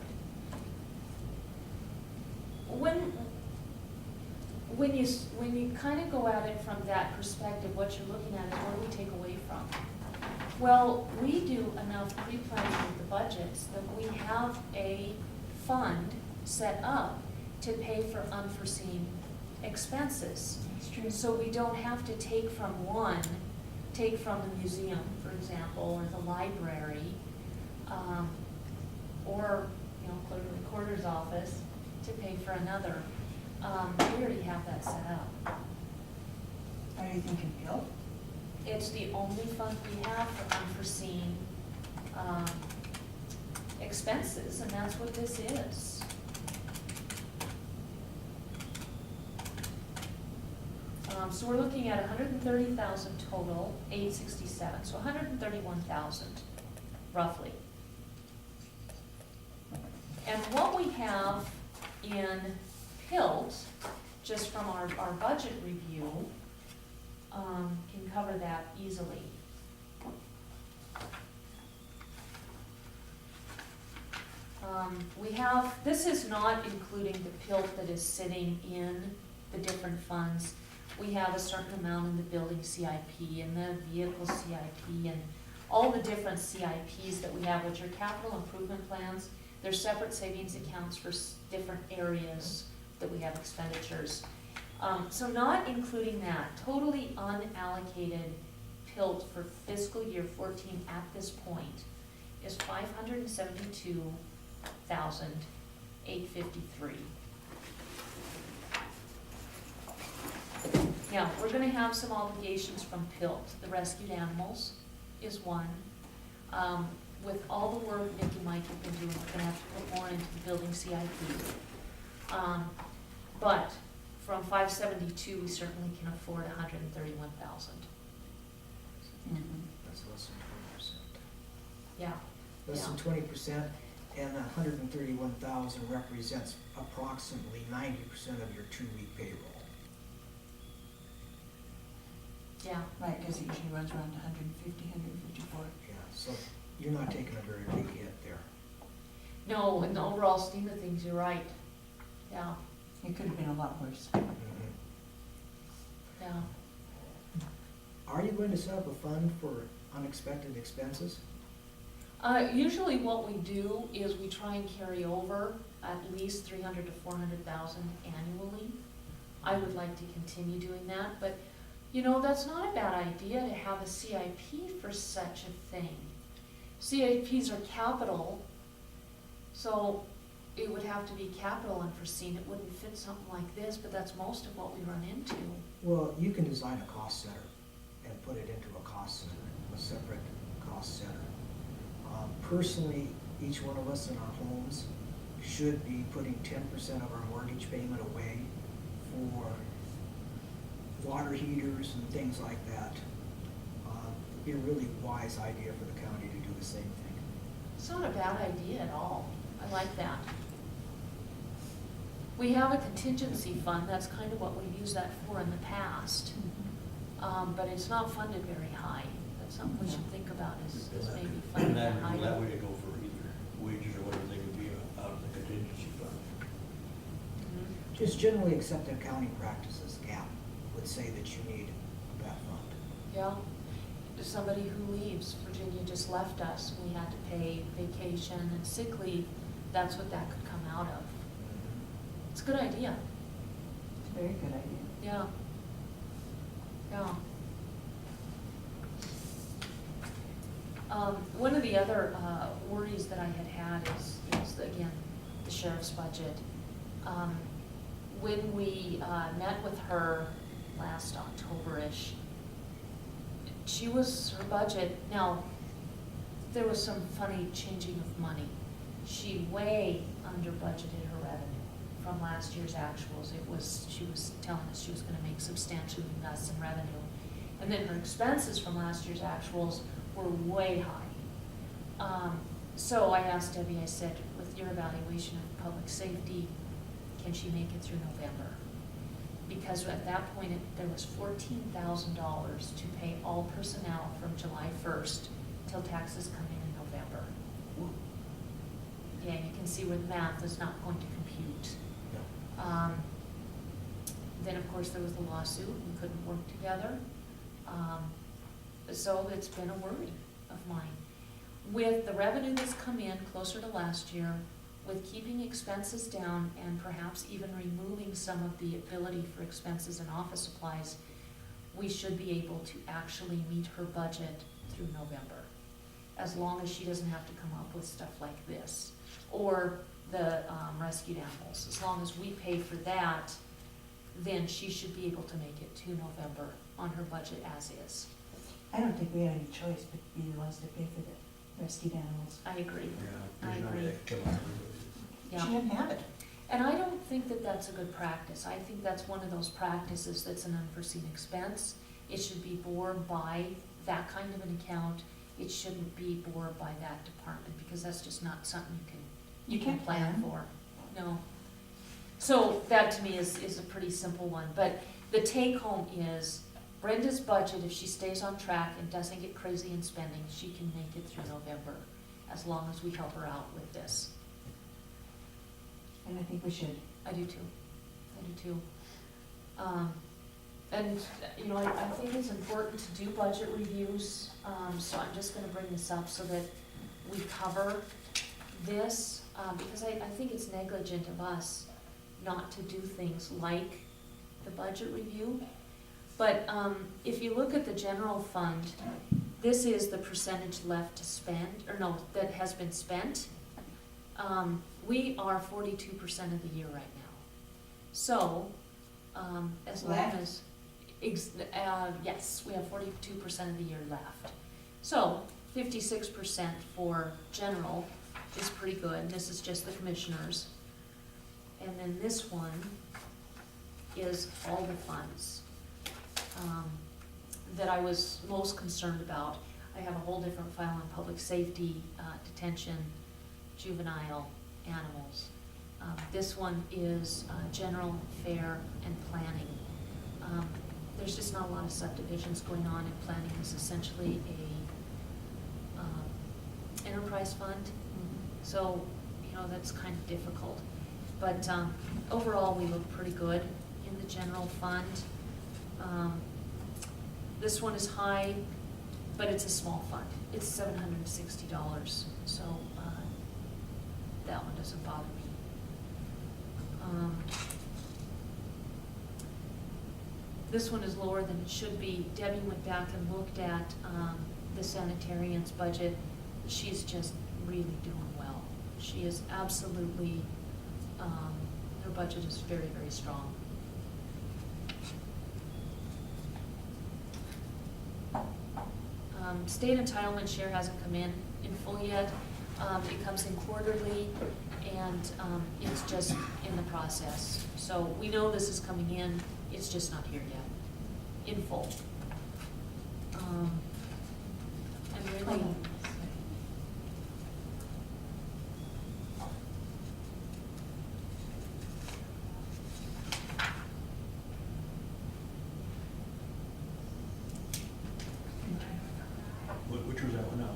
Speaker 8: When you kind of go at it from that perspective, what you're looking at is what do we take away from? Well, we do enough pre-planning with the budgets that we have a fund set up to pay for unforeseen expenses.
Speaker 5: That's true.
Speaker 8: So we don't have to take from the museum, for example, or the library, or, clerk of the recorder's office to pay for another. We already have that set up.
Speaker 5: Are you thinking Bill?
Speaker 8: It's the only fund we have for unforeseen expenses, and that's what this is. So we're looking at 130,000 total, 867, so 131,000 roughly. And what we have in PILT, just from our budget review, can cover that easily. This is not including the PILT that is sitting in the different funds. We have a certain amount in the building CIP and the vehicle CIP and all the different CIPs that we have, which are capital improvement plans. They're separate savings accounts for different areas that we have expenditures. So not including that, totally unallocated PILT for fiscal year 14 at this point is $572,853. Now, we're gonna have some obligations from PILT. The rescued animals is one. With all the work Nick and Mike have been doing, we're gonna have to put more into the building CIP. But from 572, we certainly can afford 131,000.
Speaker 6: That's less than 20%.
Speaker 8: Yeah,
Speaker 6: Less than 20%, and 131,000 represents approximately 90% of your 2-week payroll.
Speaker 8: yeah.
Speaker 5: Right, because it usually runs around 150, 154.
Speaker 6: Yeah, so you're not taking a very big hit there.
Speaker 8: No, in the overall scheme of things, you're right. Yeah,
Speaker 5: It could have been a lot worse.
Speaker 8: yeah.
Speaker 6: Are you going to set up a fund for unexpected expenses?
Speaker 8: Usually what we do is we try and carry over at least 300 to 400,000 annually. I would like to continue doing that, but you know, that's not a bad idea to have a CIP for such a thing. CIPs are capital, so it would have to be capital unforeseen. It wouldn't fit something like this, but that's most of what we run into.
Speaker 6: Well, you can design a cost center and put it into a cost center, a separate cost center. Personally, each one of us in our homes should be putting 10% of our mortgage payment away for water heaters and things like that. It'd be a really wise idea for the county to do the same thing.
Speaker 8: It's not a bad idea at all. I like that. We have a contingency fund, that's kind of what we've used that for in the past. But it's not funded very high. That's something we should think about is maybe funding that
Speaker 2: That
Speaker 8: higher.
Speaker 2: way to go for either wages or whatever they would be out of the contingency fund.
Speaker 8: Mhm.
Speaker 6: Just generally accepted accounting practices, GAAP, would say that you need that fund.
Speaker 8: Yeah, somebody who leaves, Virginia just left us, we had to pay vacation and sick leave, that's what that could come out of. It's a good idea,
Speaker 5: It's a very good idea.
Speaker 8: yeah. Yeah. One of the other worries that I had is again, the sheriff's budget. When we met with her last October-ish, her budget, now, there was some funny changing of money. She way under budgeted her revenue from last year's actuals. She was telling us she was gonna make substantially less in revenue. And then her expenses from last year's actuals were way high. So I asked Debbie, I said, with your evaluation of public safety, can she make it through November? Because at that point, there was $14,000 to pay all personnel from July 1st till taxes come in November. Yeah, you can see where the math is not going to compute.
Speaker 6: No.
Speaker 8: Then, of course, there was the lawsuit, we couldn't work together. So it's been a worry of mine. With the revenue that's come in closer to last year, with keeping expenses down and perhaps even removing some of the ability for expenses and office supplies, we should be able to actually meet her budget through November, as long as she doesn't have to come up with stuff like this, or the rescued animals. As long as we pay for that, then she should be able to make it to November on her budget as is.
Speaker 5: I don't think we had any choice but to be the ones to pay for the rescued animals.
Speaker 8: I agree.
Speaker 2: Yeah.
Speaker 8: I
Speaker 2: there's not
Speaker 8: agree.
Speaker 2: that come out of it.
Speaker 8: Yeah.
Speaker 5: She didn't have it.
Speaker 8: And I don't think that that's a good practice. I think that's one of those practices that's an unforeseen expense. It should be borne by that kind of an account. It shouldn't be borne by that department, because that's just not something you can
Speaker 5: can't
Speaker 8: plan
Speaker 5: plan.
Speaker 8: for. No. So that to me is a pretty simple one. But the take home is Brenda's budget, if she stays on track and doesn't get crazy in spending, she can make it through November, as long as we help her out with this.
Speaker 5: And I think we should.
Speaker 8: I do too. I do too. And, you know, I think it's important to do budget reviews, so I'm just gonna bring this up so that we cover this, because I think it's negligent of us not to do things like the budget review. But if you look at the general fund, this is the percentage left to spend, or no, that has been spent. We are 42% of the year right now. So, as long
Speaker 3: Left?
Speaker 8: as, yes, we have 42% of the year left. So, 56% for general is pretty good. This is just the commissioners. And then this one is all the funds that I was most concerned about. I have a whole different file on public safety, detention, juvenile, animals. This one is general, fair, and planning. There's just not a lot of subdivisions going on, and planning is essentially a enterprise fund. So, you know, that's kind of difficult. But overall, we look pretty good in the general fund. This one is high, but it's a small fund. It's $760, so that one doesn't bother me. This one is lower than it should be. Debbie went back and looked at the sanitarian's budget. She's just really doing well. She is absolutely, her budget is very, very strong. State entitlement share hasn't come in full yet. It comes in quarterly, and it's just in the process. So we know this is coming in, it's just not here yet, in full. And really,
Speaker 2: Which was that one now?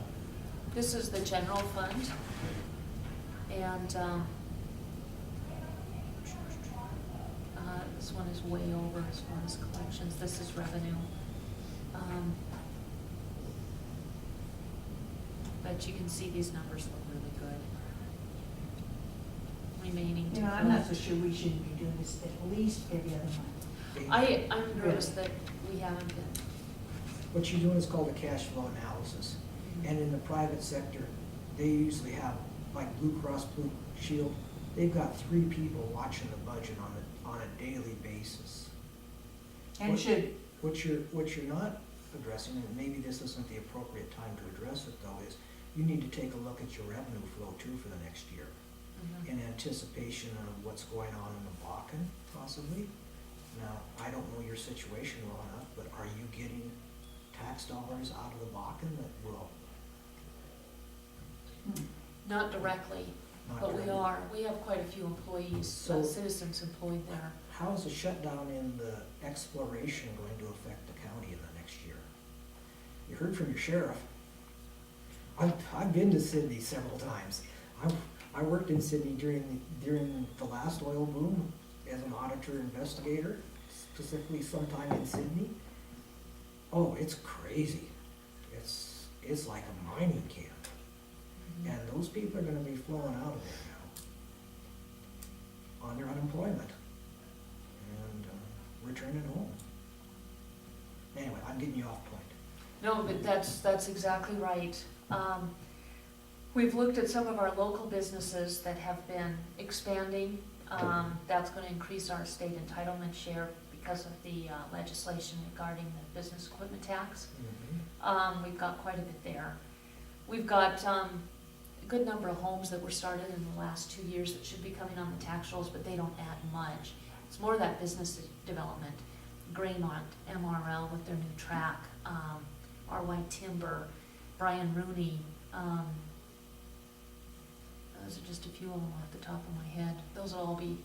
Speaker 8: this is the general fund, and this one is way over as far as collections. This is revenue. But you can see these numbers look really good. Remaining to
Speaker 4: You know, I'm not
Speaker 8: collect.
Speaker 4: so sure we shouldn't be doing this at least every other month.
Speaker 8: I'm nervous that we haven't been.
Speaker 6: What you're doing is called a cash flow analysis. And in the private sector, they usually have, like Blue Cross Blue Shield, they've got 3 people watching the budget on a daily basis.
Speaker 4: And
Speaker 6: What-
Speaker 4: should,
Speaker 6: What you're not addressing, and maybe this isn't the appropriate time to address it though, is you need to take a look at your revenue flow too for the next year, in anticipation of what's going on in the Bakken possibly. Now, I don't know your situation well enough, but are you getting tax dollars out of the Bakken that will?
Speaker 8: Not directly,
Speaker 6: Not
Speaker 8: but we
Speaker 6: directly.
Speaker 8: are. We have quite a few employees,
Speaker 6: So-
Speaker 8: citizens employed there.
Speaker 6: How is the shutdown in the exploration going to affect the county in the next year? You heard from your sheriff. I've been to Sydney several times. I worked in Sydney during the last oil boom as an auditor investigator, specifically sometime in Sydney. Oh, it's crazy. It's like a mining camp. And those people are gonna be flowing out of there now on their unemployment and returning home. Anyway, I'm getting you off point.
Speaker 8: No, but that's exactly right. We've looked at some of our local businesses that have been expanding. That's gonna increase our state entitlement share because of the legislation regarding the business equipment tax. We've got quite a bit there. We've got a good number of homes that were started in the last 2 years that should be coming on the tax rolls, but they don't add much. It's more that business development. Graymont, MRL with their new track, RY Timber, Brian Rooney. Those are just a few of them off the top of my head. Those will all be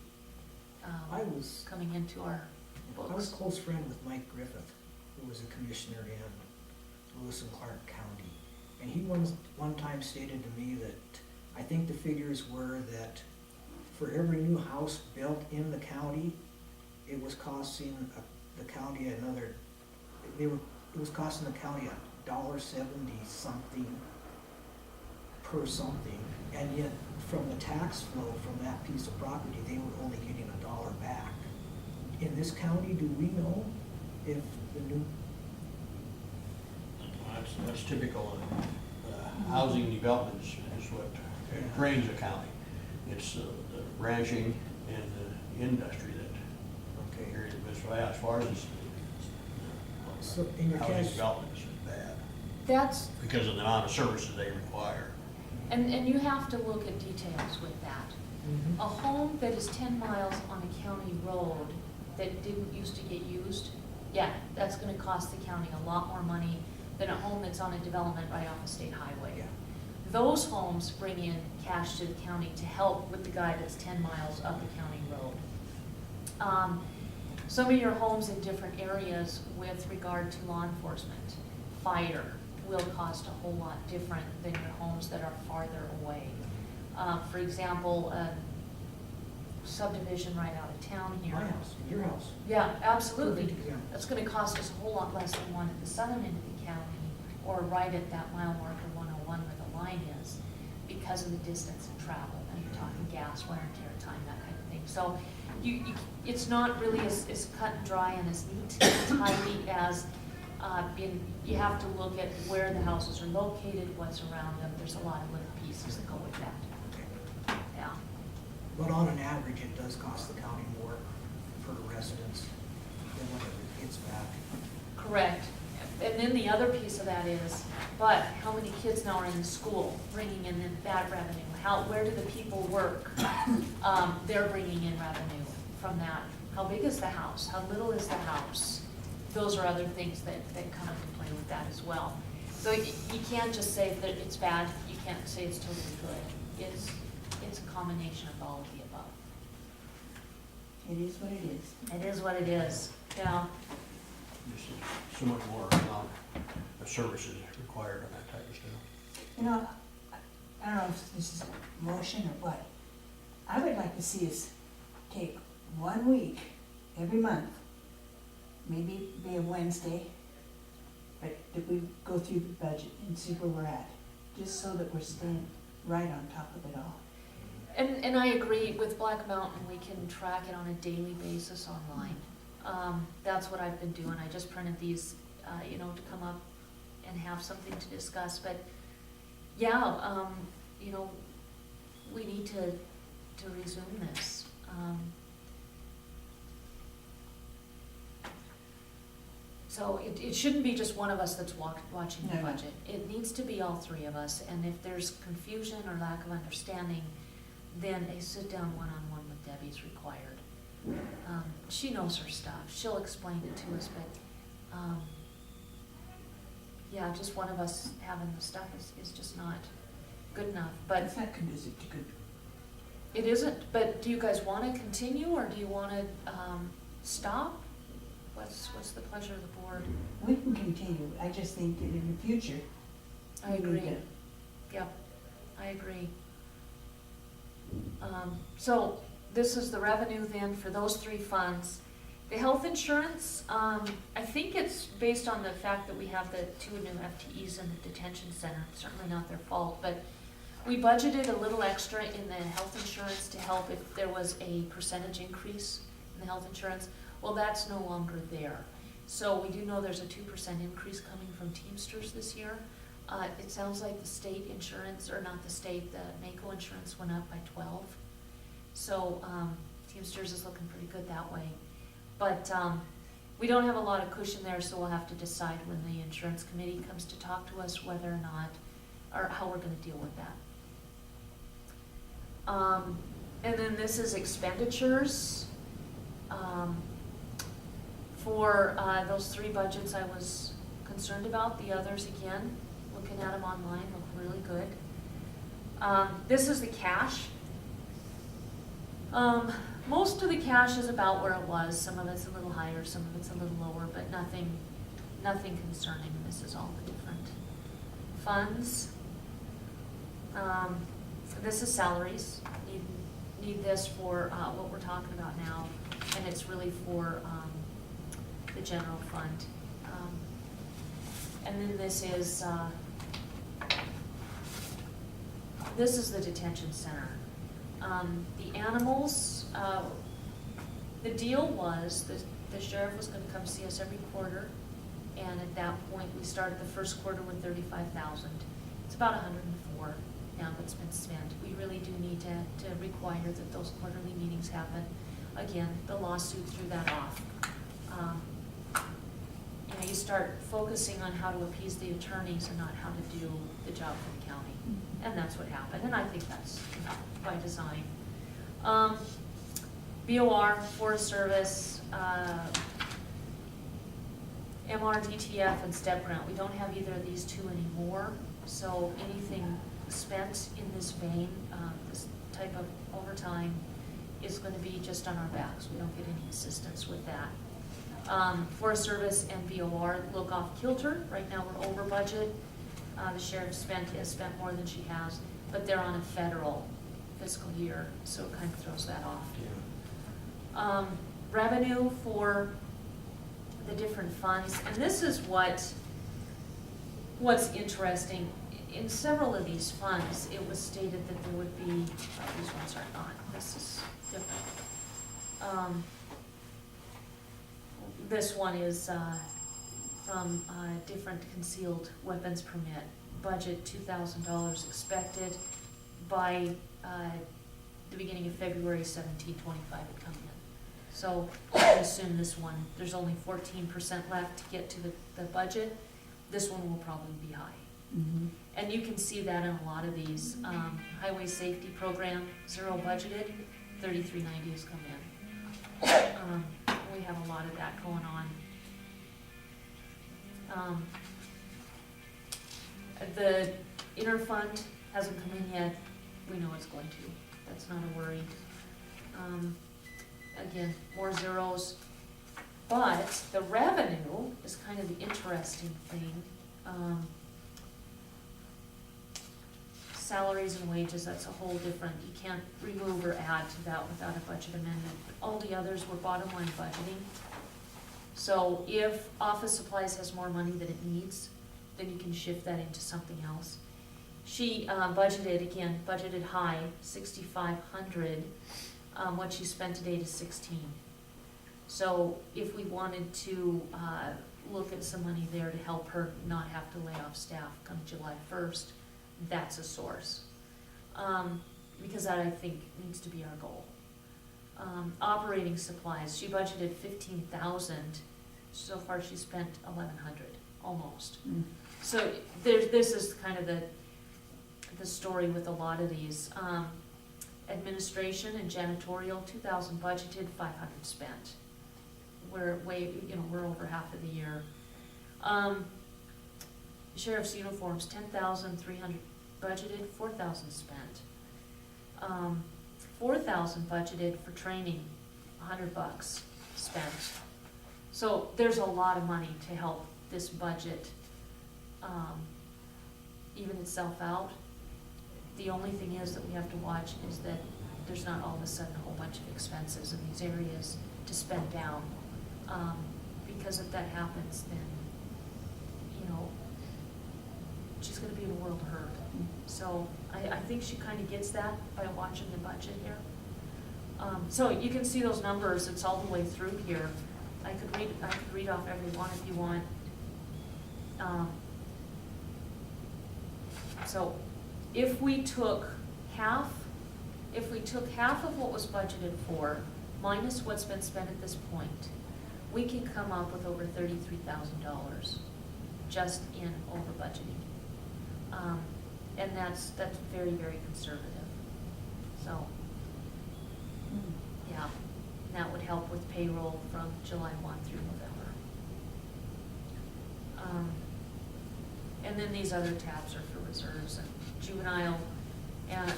Speaker 6: I was
Speaker 8: coming into our
Speaker 6: a
Speaker 8: books.
Speaker 6: close friend with Mike Griffith, who was a commissioner in Lewis and Clark County. And he one time stated to me that, I think the figures were that for every new house built in the county, it was costing the county it was costing the county $1.70 something per something. And yet, from the tax flow from that piece of property, they were only getting $1 back. In this county, do we know if the new,
Speaker 2: That's typical of housing development is what drains a county. It's the ranching and the industry that
Speaker 6: okay.
Speaker 2: carries it. So as far as
Speaker 6: So in your
Speaker 2: housing
Speaker 6: cash,
Speaker 2: development is bad
Speaker 8: That's,
Speaker 2: because of the amount of services they require.
Speaker 8: and you have to look at details with that.
Speaker 6: Mhm.
Speaker 8: A home that is 10 miles on a county road that didn't used to get used, yeah, that's gonna cost the county a lot more money than a home that's on a development right off a state highway.
Speaker 6: Yeah.
Speaker 8: Those homes bring in cash to the county to help with the guy that's 10 miles up a county road. Some of your homes in different areas with regard to law enforcement, fire, will cost a whole lot different than your homes that are farther away. For example, a subdivision right out of town here.
Speaker 6: my house, your house.
Speaker 8: Yeah, absolutely.
Speaker 6: Perfect example.
Speaker 8: That's gonna cost us a whole lot less than one at the southern end of the county, or right at that mile marker 101 where the line is, because of the distance and travel, and you're talking gas, wear and tear time, that kind of thing. So it's not really as cut and dry and as neat and tidy as you have to look at where the houses are located, what's around them. There's a lot of little pieces that go with that.
Speaker 6: Okay.
Speaker 8: Yeah.
Speaker 6: But on an average, it does cost the county more for the residents than whatever it gets back.
Speaker 8: Correct. And then the other piece of that is, but how many kids now are in the school, bringing in that revenue? Where do the people work? They're bringing in revenue from that. How big is the house? How little is the house? Those are other things that come into play with that as well. So you can't just say that it's bad, you can't say it's totally good. It's a combination of all of the above.
Speaker 5: It is what it is.
Speaker 8: It is what it is, yeah.
Speaker 2: There's so much more amount of services required on that type of stuff.
Speaker 5: You know, I don't know if this is a motion or what. I would like to see us take 1 week every month, maybe be a Wednesday, but that we go through the budget and see where we're at, just so that we're staying right on top of it all.
Speaker 8: And I agree, with Black Mountain, we can track it on a daily basis online. That's what I've been doing. I just printed these, to come up and have something to discuss. But yeah, we need to resume this. So it shouldn't be just one of us that's watching the
Speaker 5: No, no.
Speaker 8: budget. It needs to be all three of us. And if there's confusion or lack of understanding, then a sit-down one-on-one with Debbie is required. She knows her stuff. She'll explain it to us, but, yeah, just one of us having the stuff is just not good enough. But
Speaker 5: It's not conducive to good.
Speaker 8: it isn't, but do you guys want to continue, or do you want to, stop? What's the pleasure of the board?
Speaker 5: We can continue. I just think that in the future,
Speaker 8: I
Speaker 5: we need
Speaker 8: agree.
Speaker 5: to-
Speaker 8: Yep, I agree. So this is the revenue then for those three funds. The health insurance, I think it's based on the fact that we have the 2 new FTEs in the detention center. It's certainly not their fault, but we budgeted a little extra in the health insurance to help if there was a percentage increase in the health insurance. Well, that's no longer there. So we do know there's a 2% increase coming from Teamsters this year. It sounds like the state insurance, or not the state, the NACO insurance went up by 12. So Teamsters is looking pretty good that way. But we don't have a lot of cushion there, so we'll have to decide when the insurance committee comes to talk to us whether or not, or how we're gonna deal with that. And then this is expenditures. For those three budgets I was concerned about. The others, again, looking at them online, look really good. This is the cash. Most of the cash is about where it was. Some of it's a little higher, some of it's a little lower, but nothing concerning. This is all the different funds. This is salaries. Need this for what we're talking about now, and it's really for the general fund. And then this is the detention center. The animals, The deal was that the sheriff was gonna come see us every quarter, and at that point, we started the first quarter with 35,000. It's about 104 now that's been spent. We really do need to require that those quarterly meetings happen. Again, the lawsuit threw that off. You know, you start focusing on how to appease the attorneys and not how to do the job for the county. And that's what happened, and I think that's, you know, by design. BOR, Forest Service, MRDTF and STEP grant, we don't have either of these two anymore, so anything spent in this vein, this type of overtime, is gonna be just on our backs. We don't get any assistance with that. Forest Service and BOR look off kilter. Right now, we're over budget. The sheriff has spent more than she has, but they're on a federal fiscal year, so it kind of throws that off. Revenue for the different funds, and this is what's interesting. In several of these funds, it was stated that there would be, these ones are not, this is different. This one is from different concealed weapons permit, budget $2,000 expected by the beginning of February 1725 would come in. So I assume this one, there's only 14% left to get to the budget. This one will probably be high.
Speaker 1: Mhm.
Speaker 8: And you can see that in a lot of these. Highway safety program, 0 budgeted, 3390 has come in. We have a lot of that going on. The interfund hasn't come in yet. We know it's going to. That's not a worry. Again, more zeros. But the revenue is kind of the interesting thing. Salaries and wages, that's a whole different, you can't remove or add to that without a budget amendment. But all the others were bottom line budgeting. So if office supplies has more money than it needs, then you can shift that into something else. She budgeted high, 6,500. What she spent to date is 16. So if we wanted to look at some money there to help her not have to lay off staff come July 1st, that's a source. Because that, I think, needs to be our goal. Operating supplies, she budgeted 15,000. So far, she spent 1,100, almost.
Speaker 1: Mm.
Speaker 8: So this is kind of the story with a lot of these. Administration and janitorial, 2,000 budgeted, 500 spent. We're we're over half of the year. Sheriff's uniforms, 10,300 budgeted, 4,000 spent. 4,000 budgeted for training, $100 spent. So there's a lot of money to help this budget even itself out. The only thing is that we have to watch is that there's not all of a sudden a whole bunch of expenses in these areas to spend down. Because if that happens, then, she's gonna be in a world of hurt. So I think she kind of gets that by watching the budget here. So you can see those numbers, it's all the way through here. I could read off every one if you want. So if we took half of what was budgeted for, minus what's been spent at this point, we can come up with over $33,000 just in over budgeting. And that's very, very conservative. So, yeah, and that would help with payroll from July 1 through November. And then these other tabs are for reserves and juvenile and the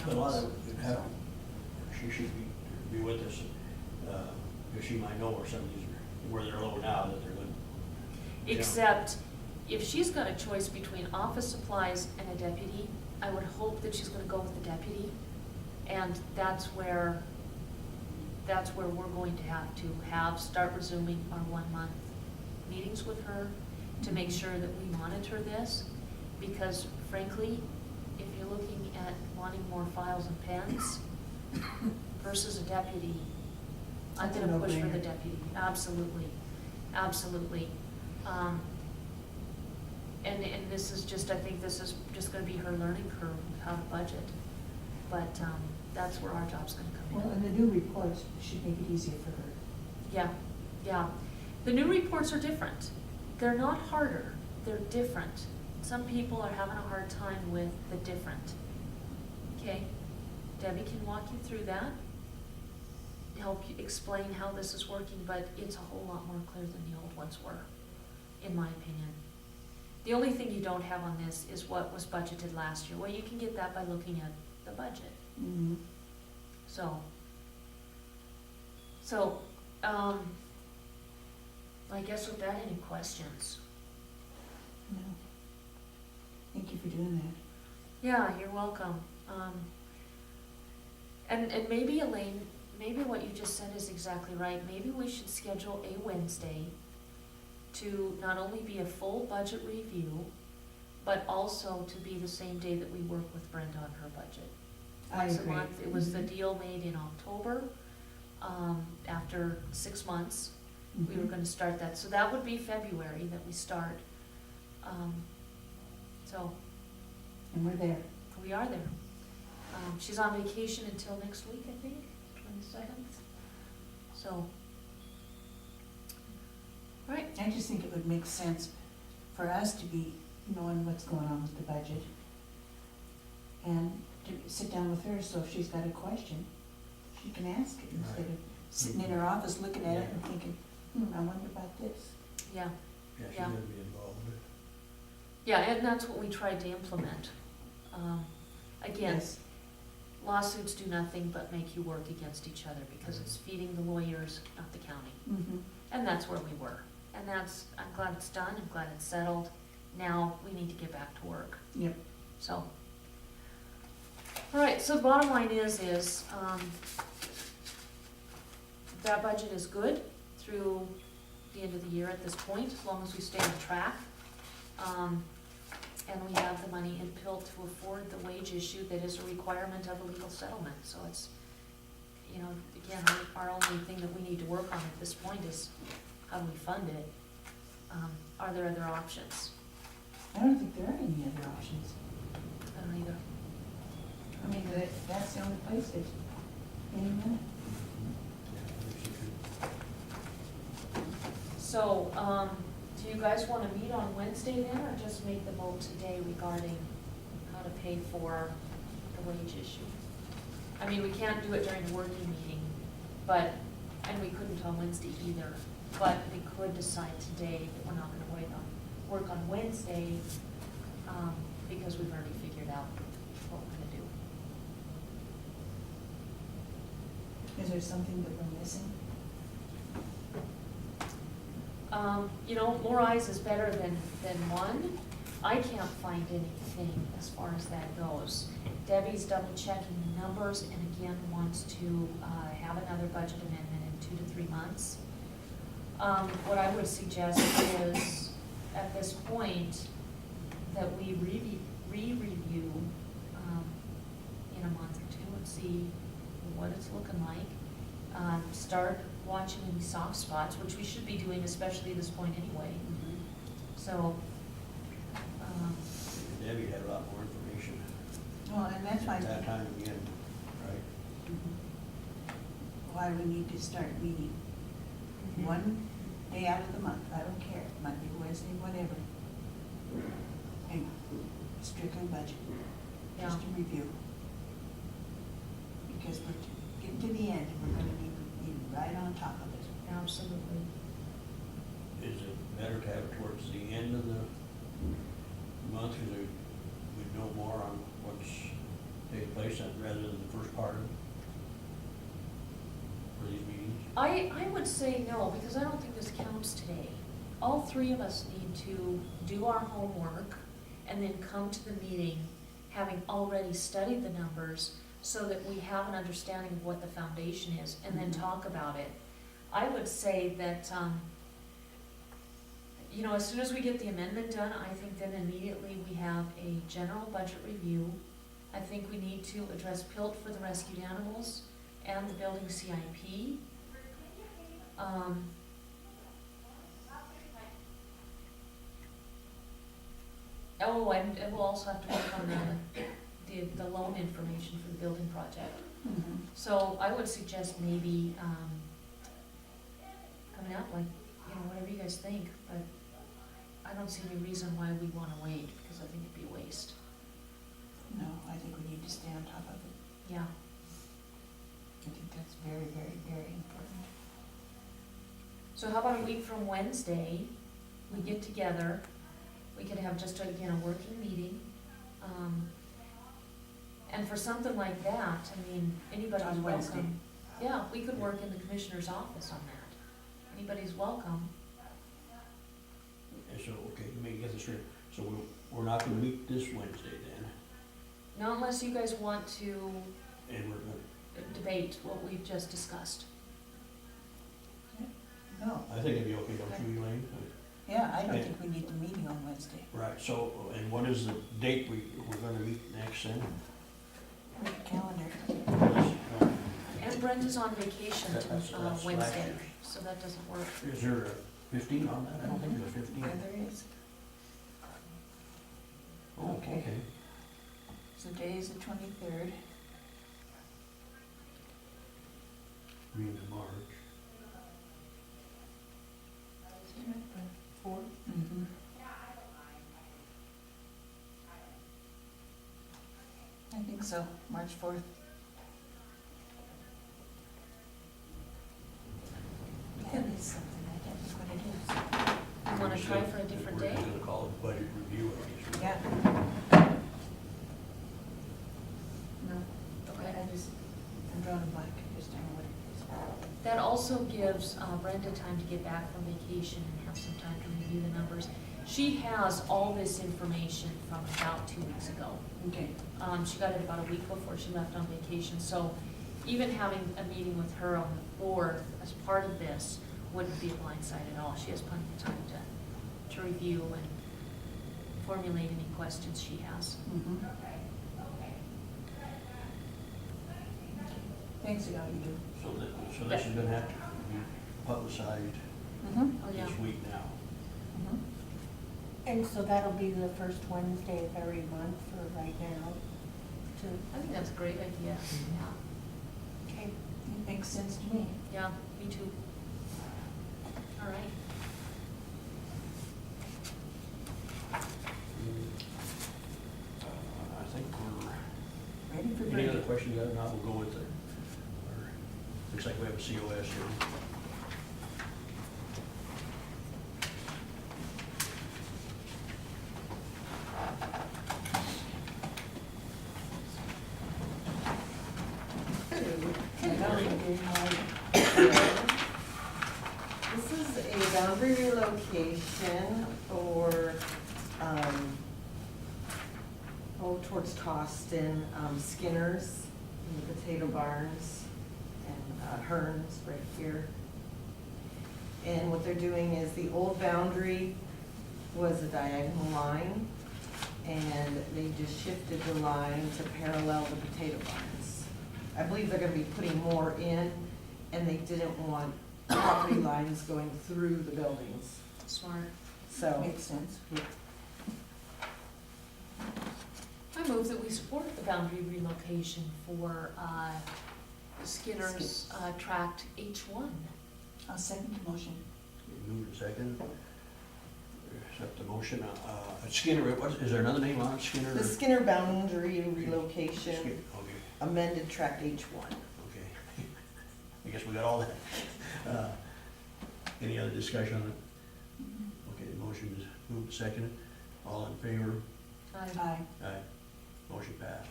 Speaker 2: But a lot
Speaker 8: animals.
Speaker 2: of, she should be with us, because she might know where some of these are, where they're low now, that they're good.
Speaker 8: Except if she's got a choice between office supplies and a deputy, I would hope that she's gonna go with the deputy. And that's where we're going to have to start resuming our 1-month meetings with her to make sure that we monitor this. Because frankly, if you're looking at wanting more files and pens versus a deputy, I'm
Speaker 5: That's a
Speaker 8: gonna push for the
Speaker 5: no-brainer.
Speaker 8: deputy, absolutely, absolutely. And this is just, I think this is just gonna be her learning curve of how to budget. But, that's where our job's gonna come in.
Speaker 5: Well, and the new reports should make it easier for her.
Speaker 8: Yeah, yeah. The new reports are different. They're not harder, they're different. Some people are having a hard time with the different. Okay? Debbie can walk you through that, help you explain how this is working, but it's a whole lot more clear than the old ones were, in my opinion. The only thing you don't have on this is what was budgeted last year. Well, you can get that by looking at the budget.
Speaker 5: Mm-hmm.
Speaker 8: So, I guess with that, any questions?
Speaker 5: No. Thank you for doing that.
Speaker 8: Yeah, you're welcome. And maybe Elaine, maybe what you just said is exactly right. Maybe we should schedule a Wednesday to not only be a full budget review, but also to be the same day that we work with Brenda on her budget.
Speaker 5: I
Speaker 8: Once a
Speaker 5: agree.
Speaker 8: month. It was the
Speaker 5: Mhm.
Speaker 8: deal made in October. After 6 months, we were
Speaker 5: Mhm.
Speaker 8: gonna start that. So that would be February that we start. So
Speaker 5: And we're there.
Speaker 8: we are there. She's on vacation until next week, I think, 22nd. So, right,
Speaker 5: I just think it would make sense for us to be knowing what's going on with the budget. And to sit down with her, so if she's got a question, she can ask it instead of sitting in her office looking at it and thinking, I wonder about this.
Speaker 8: yeah.
Speaker 2: Yeah, she's
Speaker 8: Yeah.
Speaker 2: gonna be involved.
Speaker 8: Yeah, and that's what we tried to implement. Again,
Speaker 5: Yes.
Speaker 8: lawsuits do nothing but make you work against each other because it's feeding the lawyers, not the county.
Speaker 5: Mm-hmm.
Speaker 8: And that's where we were. And that's, I'm glad it's done, I'm glad it's settled. Now we need to get back to work.
Speaker 5: Yep.
Speaker 8: So. All right, so the bottom line is, that budget is good through the end of the year at this point, as long as we stay on track. And we have the money in PILT to afford the wage issue that is a requirement of a legal settlement. So it's, again, our only thing that we need to work on at this point is how do we fund it? Are there other options?
Speaker 5: I don't think there are any other options.
Speaker 8: I don't either.
Speaker 5: I mean, that's the only place that's any money.
Speaker 8: So, do you guys want to meet on Wednesday then, or just make the vote today regarding how to pay for the wage issue? I mean, we can't do it during the working meeting, and we couldn't on Wednesday either, but we could decide today that we're not gonna work on Wednesday, because we've already figured out what we're gonna do.
Speaker 5: Is there something that we're missing?
Speaker 8: More eyes is better than one. I can't find anything as far as that goes. Debbie's double checking the numbers and again wants to have another budget amendment in 2 to 3 months. What I would suggest is, at this point, that we re-review in a month or two and see what it's looking like. Start watching any soft spots, which we should be doing, especially at this point anyway. So,
Speaker 2: Debbie had a lot more information
Speaker 5: Well, and that's why,
Speaker 2: at that time again, right?
Speaker 5: why we need to start meeting. One day out of the month, I don't care, Monday, Wednesday, whatever. And strictly budget, just a review. Because we're getting to the end, and we're gonna be right on top of it.
Speaker 8: absolutely.
Speaker 2: Is it better to have it towards the end of the month, because we know more on what's taking place rather than the first part of it? For these meetings?
Speaker 8: I would say no, because I don't think this counts today. All three of us need to do our homework and then come to the meeting having already studied the numbers so that we have an understanding of what the foundation is and then talk about it. I would say that, as soon as we get the amendment done, I think then immediately we have a general budget review. I think we need to address PILT for the rescued animals and the building CIP. Oh, and we'll also have to work on the loan information for the building project. So I would suggest maybe, coming up, like, you know, whatever you guys think, but I don't see any reason why we wanna wait, because I think it'd be a waste.
Speaker 5: No, I think we need to stay on top of it.
Speaker 8: Yeah.
Speaker 5: I think that's very, very, very important.
Speaker 8: So how about a week from Wednesday, we get together, we could have just, again, a working meeting. And for something like that, I mean, anybody's
Speaker 5: On Wednesday.
Speaker 8: welcome. Yeah, we could work in the commissioner's office on that. Anybody's welcome.
Speaker 2: And so, okay, let me get this straight. So we're not gonna meet this Wednesday then,
Speaker 8: Not unless you guys want to
Speaker 2: and we're gonna,
Speaker 8: debate what we've just discussed.
Speaker 5: No,
Speaker 2: I think it'd be okay, don't you, Elaine?
Speaker 5: yeah, I don't
Speaker 2: Okay.
Speaker 5: think we need the meeting on Wednesday.
Speaker 2: Right, so, and what is the date we're gonna meet next then?
Speaker 5: Calendar.
Speaker 8: And Brenda's on vacation
Speaker 2: That's last
Speaker 8: Wednesday,
Speaker 2: year's.
Speaker 8: so that doesn't work.
Speaker 2: Is there a 15 on that? I don't think there's a 15.
Speaker 5: Yeah, there is.
Speaker 2: Oh, okay.
Speaker 5: So today is the 23rd.
Speaker 2: Meeting in March.
Speaker 5: Mm-hmm. I think so, March 4th. That is something, I can't think what it is.
Speaker 8: You wanna try for a different day?
Speaker 2: We're just gonna call it budget review, I guess.
Speaker 5: Yeah. No,
Speaker 8: Okay.
Speaker 5: I'm drawing a blank, I just don't know what it is.
Speaker 8: That also gives Brenda time to get back from vacation and have some time to review the numbers. She has all this information from about 2 weeks ago.
Speaker 5: Okay.
Speaker 8: She got it about a week before she left on vacation, so even having a meeting with her on the 4th as part of this wouldn't be a blindside at all. She has plenty of time to review and formulate any questions she has.
Speaker 5: Mm-hmm. Thanks, you do.
Speaker 2: So this is gonna have to be publicized
Speaker 5: Mm-hmm.
Speaker 8: Oh, yeah.
Speaker 2: this week now.
Speaker 5: Mm-hmm.
Speaker 3: And so that'll be the first Wednesday of every month for right now,
Speaker 8: I think that's a great idea, yeah.
Speaker 3: okay?
Speaker 5: It makes sense to me.
Speaker 8: Yeah, me too. All right.
Speaker 2: I think we're,
Speaker 5: Ready for
Speaker 2: any
Speaker 5: break?
Speaker 2: other questions you got? Now we'll go with looks like we have a COS here.
Speaker 16: This is a boundary relocation for, towards Toston, Skinner's, and the Potato Barns, and Hearns right here. And what they're doing is the old boundary was a diagonal line, and they just shifted the line to parallel the Potato Barns. I believe they're gonna be putting more in, and they didn't want property lines going through the buildings,
Speaker 8: Smart.
Speaker 16: so.
Speaker 5: Makes sense.
Speaker 8: I move that we support the boundary relocation for Skinner's tract H1.
Speaker 5: I'll second the motion.
Speaker 2: Move to second. Accept the motion. Skinner, is there another name on it? Skinner?
Speaker 16: The Skinner boundary relocation,
Speaker 2: Skinner, okay,
Speaker 16: amended tract H1.
Speaker 2: okay. I guess we got all that. Any other discussion on it? Okay, the motion is moved to second. All in favor?
Speaker 5: Aye.
Speaker 2: Aye. Motion passed.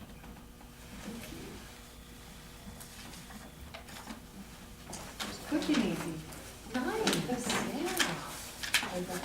Speaker 16: Quick and easy.
Speaker 8: Nice, yeah.
Speaker 5: I got